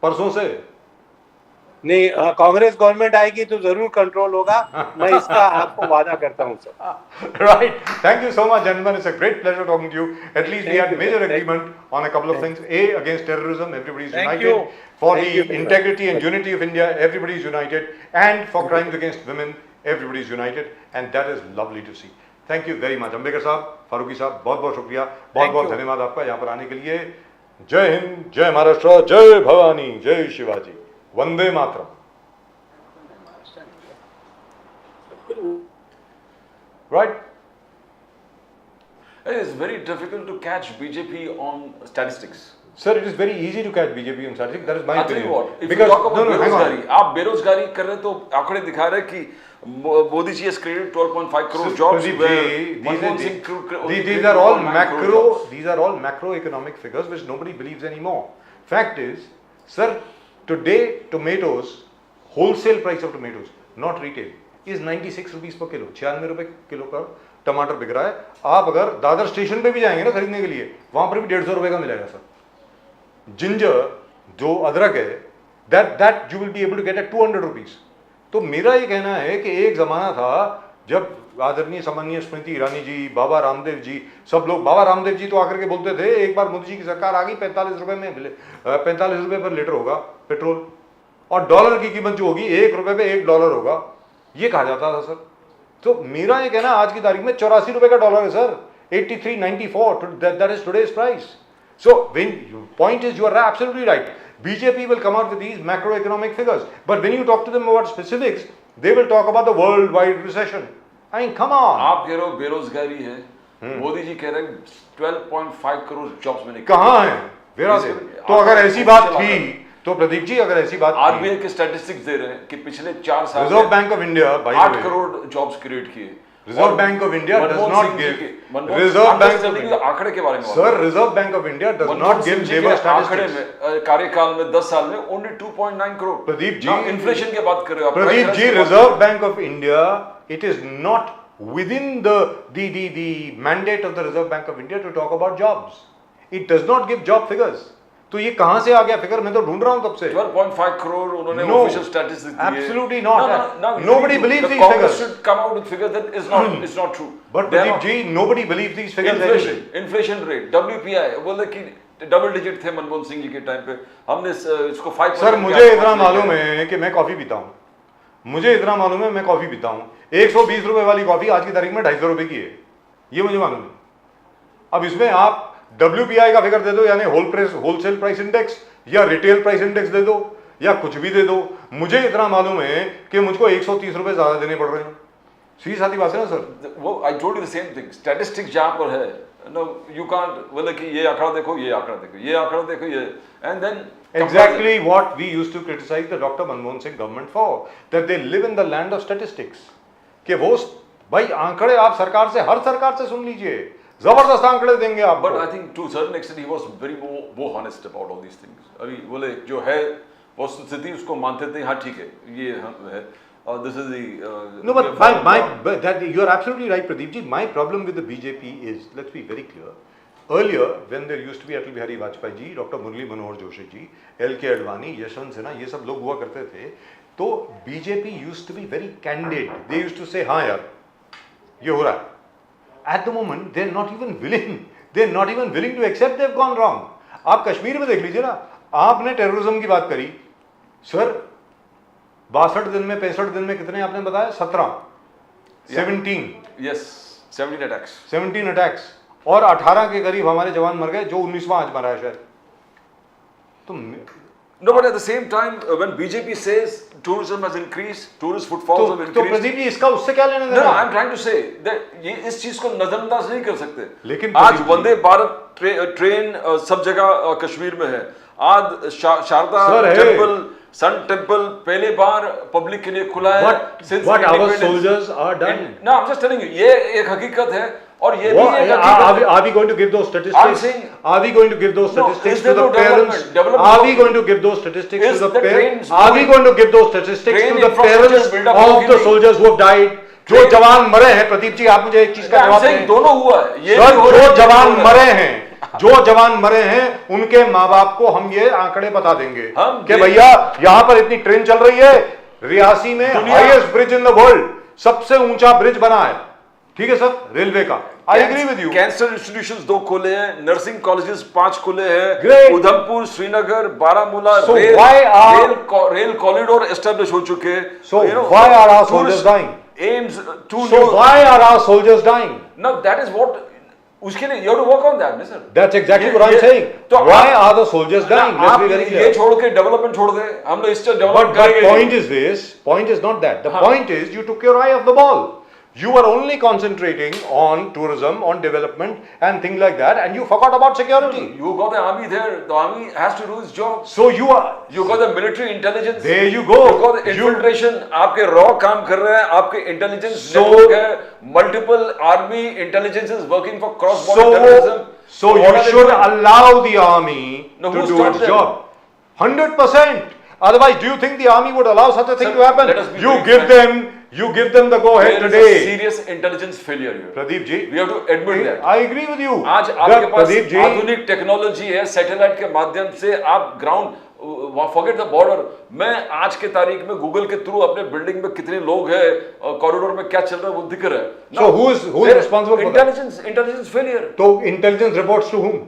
परसों से। नहीं, कांग्रेस गवर्नमेंट आएगी तो जरूर कंट्रोल होगा, मैं इसका आपको वादा करता हूं sir. Right. Thank you so much, gentlemen. It's a great pleasure talking to you. At least we Thank had you, major sir. agreement on a couple of things. A, against terrorism, everybody is Thank united. you. For Thank the you very much. integrity and unity of India, everybody is united. And for crimes against women, everybody is united. And that is lovely to see. Thank you very much. Ambedkar साहब, फारूकी साहब, बहुत बहुत शुक्रिया, बहुत बहुत you. धन्यवाद आपका यहाँ पर आने के लिए। जय हिंद, जय महाराष्ट्र, जय भवानी, जय Shivaji, Vande Mataram. Right? It is very difficult to catch BJP on statistics. Sir, it is very easy to catch BJP on statistics. That is my I'll tell opinion. you what, if Because you talk about hang on. बेरोजगारी, आप बेरोजगारी कर रहे तो आंकड़े दिखा रहे कि Modi ji has created 12.5 crore jobs. Pradeep where ji, Manmohan Singh only these created are all 2.9 crore macro. jobs. These are all macroeconomic figures which nobody believes anymore. Fact is, sir, today tomatoes, wholesale price of tomatoes, not retail, is 96 rupees per kilo. 96 रुपए kilo का टमाटर बिक रहा है। आप अगर Dadar station पे भी जाएंगे ना खरीदने के लिए, वहां पर भी 150 रुपए का मिलेगा सर। जिंजर, जो अदरक है, that you will be able to get at 200 rupees. तो मेरा ये कहना है कि एक जमाना था जब आदरणीय सम्मानीय स्मृति ईरानी जी, बाबा रामदेव जी, सब लोग, बाबा रामदेव जी तो आकर के बोलते थे एक बार मोदी जी की सरकार आ गई 45 रुपए में 45 रुपए पर लीटर होगा पेट्रोल, और डॉलर की कीमत जो होगी 1 रुपए पे $1 होगा, ये कहा जाता था सर। तो मेरा ये कहना आज की तारीख में 84 रुपए का डॉलर है sir, 83.94, that is today's price. So when point is, you are absolutely right. BJP will come out with these macroeconomic figures, but when you talk to them about specifics, they will talk about the worldwide recession. I mean, come on. आप कह रहे हो बेरोजगारी है, मोदी जी कह रहे हैं 12.5 crore jobs में कहाँ है? Where are they? तो अगर ऐसी बात थी तो प्रदीप जी, अगर ऐसी बात आरबीआई के स्टैटिस्टिक्स दे रहे हैं कि पिछले 4 साल reserve bank of India 8 crore jobs create किए। Reserve bank of India does not give reserve bank आंकड़े के बारे में sir, reserve bank of India does not give labour आंकड़े स्टैटिस्टिक्स। में कार्यकाल में 10 साल में ओनली 2.9 करोड़। प्रदीप जी, इन्फ्लेशन की बात कर रहे हो आप। Pradeep ji, reserve bank of India, it is not within the mandate of the Reserve Bank of India to talk about jobs. It does not give job figures. तो ये कहां से आ गया फिगर? मैं तो ढूंढ रहा हूं तब से। 12.5 crore उन्होंने No, official statistics दिए। absolutely not. No, Nobody believes these Congress figures. should come out with figures that is not, it's not true. But They are Pradeep not. Ji, nobody believes these figures anyway. Inflation rate, WPI, बोले कि double digit थे मनमोहन सिंह जी के time पे, हमने इसको 5%। Sir, मुझे इतना मालूम है कि मैं कॉफी पीता हूँ, मुझे इतना मालूम है मैं कॉफी पीता हूँ, 120 रुपए वाली कॉफी आज की तारीख में 250 रुपए की है, ये मुझे मालूम है। अब इसमें आप WPI का फिगर दे दो, यानी होलसेल प्राइस इंडेक्स, या रिटेल प्राइस इंडेक्स दे दो, या कुछ भी दे दो, मुझे इतना मालूम है कि मुझको 130 रुपए ज्यादा देने पड़ रहे हैं। सीधी सादी बात है ना सर। वो I told you the same thing, statistics जहां पर है, नो यू कांट बोले कि ये आंकड़ा देखो, ये आंकड़ा देखो, ये आंकड़ा देखो, ये, and then Exactly what we used to criticize the Dr. Manmohan Singh government for, that they live in the land of statistics. कि वो भाई आंकड़े आप सरकार से, हर सरकार से सुन लीजिए, जबरदस्त आंकड़े देंगे आपको। But I think to a certain extent he was very more honest about all these things. अभी बोले जो है वो स्थिति उसको मानते थे, हाँ ठीक है ये है, this is the no, but that you are absolutely right, Pradeep ji. My problem with the BJP is, let's be very clear. Earlier, when there used to be Atal Bihari Vajpayee ji, Dr. Murli Manohar Joshi ji, L.K. Advani, Yashwant Sinha, ये सब लोग हुआ करते थे, तो BJP used to be very candid. They used to say, हाँ यार, ये हो रहा है. At the moment, they're not even willing. They're not even willing to accept they've gone wrong. आप कश्मीर में देख लीजिए ना, आपने टेररिज्म की बात करी, सर 62 दिन में 65 दिन में कितने आपने बताया? 17 attacks. 17 अटैक्स, और 18 के करीब हमारे जवान मर गए, जो 19वां आज मरा है शायद। तो No, but at the same time, when BJP says tourism has increased, tourist footfalls have तो increased. प्रदीप जी, इसका उससे क्या लेना No, देना? I'm trying to say that ये इस चीज को नजरअंदाज नहीं कर सकते। लेकिन आज प्रदीप जी- वंदे भारत ट्रेन सब जगह कश्मीर में है। आज Sharada Sir, hey. Temple, sun temple पहले बार पब्लिक के लिए खुला है। What our soldiers are done? No, I'm just telling you, ये एक हकीकत है, और ये भी एक हकीकत है। Are we going to give those I'm statistics? saying- Are we going to give those No, statistics is to there the no parents? development? Are we going to give those statistics Is to the the parents? trains Are we moving? going to give those statistics Train to the infrastructure parents build up of होगी the नहीं। soldiers who have died? जो Train- जवान मरे हैं, प्रदीप जी आप मुझे एक चीज का I'm जवाब saying दें। दोनों हुआ है। ये सर, भी हो रहा है, जो ये भी जवान हो रहा है। मरे हैं, जो जवान मरे हैं उनके माँ बाप को हम ये आंकड़े बता देंगे हम कि ये- भैया यहां पर इतनी ट्रेन चल रही है, रियासी में highest bridge in the world, सबसे ऊंचा ब्रिज बना है, ठीक है सर, रेलवे का। I agree with you. Cancer institutions 2 खुले हैं, नर्सिंग कॉलेजेस 5 खुले हैं, Great. Udhampur, Srinagar, Baramulla, So rail why are- rail corridor establish हो चुके हैं। So why are our soldiers dying? Aims to So why are our soldiers dying? Now that is what उसके लिए you have to work on that, sir. That's exactly ये- what I'm ये- saying. तो Why आप- are the soldiers dying? Let's आप be very ये clear. छोड़ के डेवलपमेंट छोड़ दे, हम लोग इससे But डेवलप the करेंगे। point is this, point is not that. The point is you took your eye off the ball. You were only concentrating on tourism, on development and things like that, and you forgot about security. You got the army there. The army has to do its job. So you are, You got the military intelligence. there you go. You got the infiltration. आपके raw काम कर रहे हैं, आपके intelligence So- network है, multiple army intelligence is working for cross border terrorism. So what you are they should doing? allow the army No, to who do stopped its them? job. 100%. Otherwise, do you think the army would allow such a thing Sir, to happen? let us be You very give frank. them, you give them the go ahead There is a today. serious intelligence failure here. Pradeep ji, We have to admit that. I agree with you. आज That आपके पास Pradeep ji, आधुनिक technology है, satellite के माध्यम से आप ground forget the border. मैं आज के तारीख में गूगल के थ्रू अपने बिल्डिंग में कितने लोग हैं, कॉरिडोर में क्या चल रहा है वो दिख रहा है। So who is responsible for that? Intelligence failure. तो intelligence reports to whom?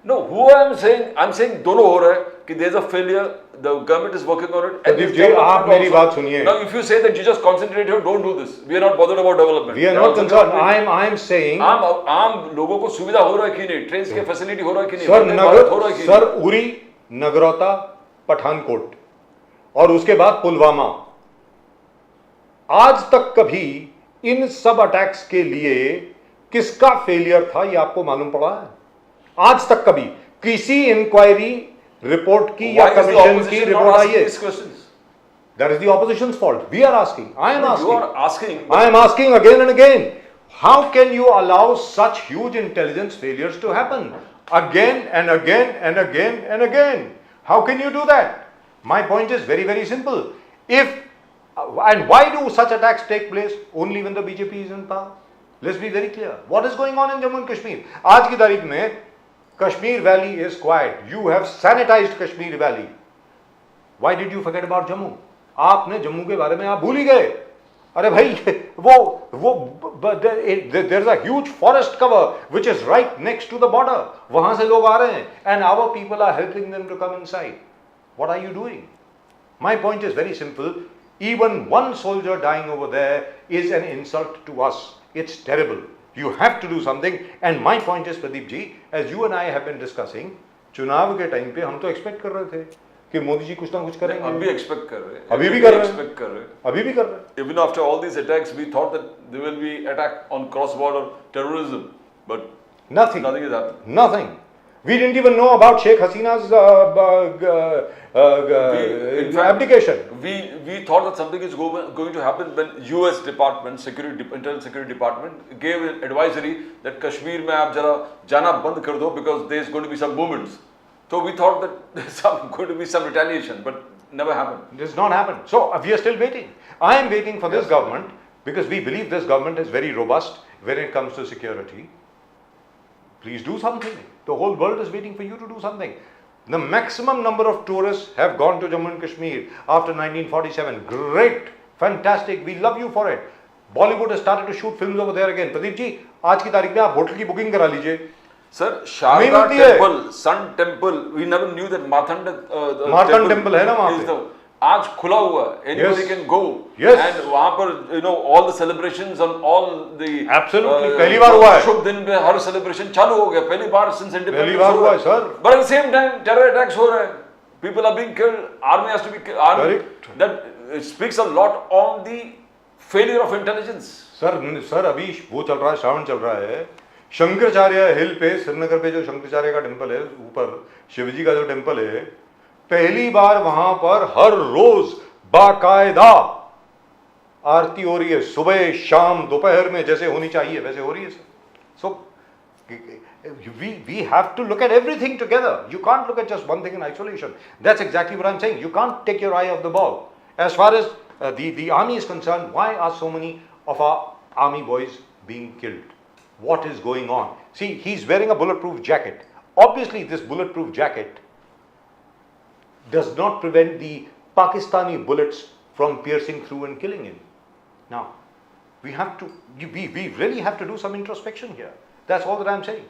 No, who I'm saying दोनों हो रहा है कि there is a failure, the government is working on it. and Pradeep this ji, development आप मेरी also. बात सुनिए। Now if you say that you just concentrate here, don't do this. We are not bothered about development. We are not concerned. I am saying, आम लोगों को सुविधा हो रहा है कि नहीं, ट्रेन के फैसिलिटी हो रहा है कि नहीं, सर वंदे भारत हो रहा है कि सर नहीं? उरी, नगरोटा, पठानकोट और उसके बाद पुलवामा, आज तक कभी इन सब अटैक्स के लिए किसका फेलियर था ये आपको मालूम पड़ा है? आज तक कभी किसी इंक्वायरी रिपोर्ट की या Why is the कमीशन की opposition report not I asking है? these questions? That is the opposition's fault. We are asking. I am You asking. are asking. I am asking again and again. How can you allow such huge intelligence failures to happen again and again and again and again? How can you do that? My point is very, very simple. If and why do such attacks take place only when the BJP is in power? Let's be very clear. What is going on in Jammu and Kashmir? आज की तारीख में Kashmir Valley is quiet. You have sanitized Kashmir Valley. Why did you forget about Jammu? आपने जम्मू के बारे में आप भूल ही गए। अरे भाई वो there is a huge forest cover which is right next to the border. वहां से लोग आ रहे हैं and our people are helping them to come inside. What are you doing? My point is very simple. Even one soldier dying over there is an insult to us. It's terrible. You have to do something. And my point is, Pradeep ji, as you and I have been discussing, चुनाव के time पे हम तो expect कर रहे थे कि मोदी जी कुछ ना कुछ करेंगे। अभी एक्सपेक्ट कर रहे हैं, अभी भी कर रहे हैं। एक्सपेक्ट कर रहे हैं। अभी भी कर रहे हैं। Even after all these attacks, we thought that there will be attack on cross-border terrorism, but Nothing. nothing has happened. Nothing. We didn't even know about Sheikh Hasina's In fact, abdication. We thought that something is going to happen when US Department, Internal Security Department gave an advisory that Kashmir में आप जरा जाना बंद कर दो because there is going to be some movements. So we thought that there's going to be some retaliation, but never happened. It has not happened. So we are still waiting. I am waiting for this government because we believe this government is very robust when it comes to security. Please do something. The whole world is waiting for you to do something. The maximum number of tourists have gone to Jammu and Kashmir after 1947. Great, fantastic. We love you for it. Bollywood has started to shoot films over there again. Pradeep ji, आज की तारीख में आप hotel की booking करा लीजिए. Sir, Sharda Temple, Sun Temple, we never knew that Marthanda Marthand Temple है ना वहाँ पे? आज खुला हुआ है, anybody Yes. can go. Yes. And वहाँ पर all the celebrations and all the Absolutely, पहली बार हुआ है. शुभ दिन पे हर celebration चालू हो गया, पहली बार since independence पहली बार हुआ है, sir. But at the same time, terror attacks हो रहे हैं, people are being killed, army has to be killed. Correct. That speaks a lot on the failure of intelligence. Sir अभी वो चल रहा है, श्रावण चल रहा है. शंकराचार्य हिल पे, श्रीनगर पे जो शंकराचार्य का टेम्पल है, ऊपर शिवजी का जो टेम्पल है, पहली बार वहां पर हर रोज बाकायदा आरती हो रही है, सुबह शाम दोपहर में जैसे होनी चाहिए वैसे हो रही है sir. So we have to look at everything together. You can't look at just one thing in isolation. That's exactly what I'm saying. You can't take your eye off the ball. As far as the army is concerned, why are so many of our army boys being killed? What is going on? See, he's wearing a bulletproof jacket. Obviously, this bulletproof jacket does not prevent the Pakistani bullets from piercing through and killing him. Now, we really have to do some introspection here. That's all that I'm saying.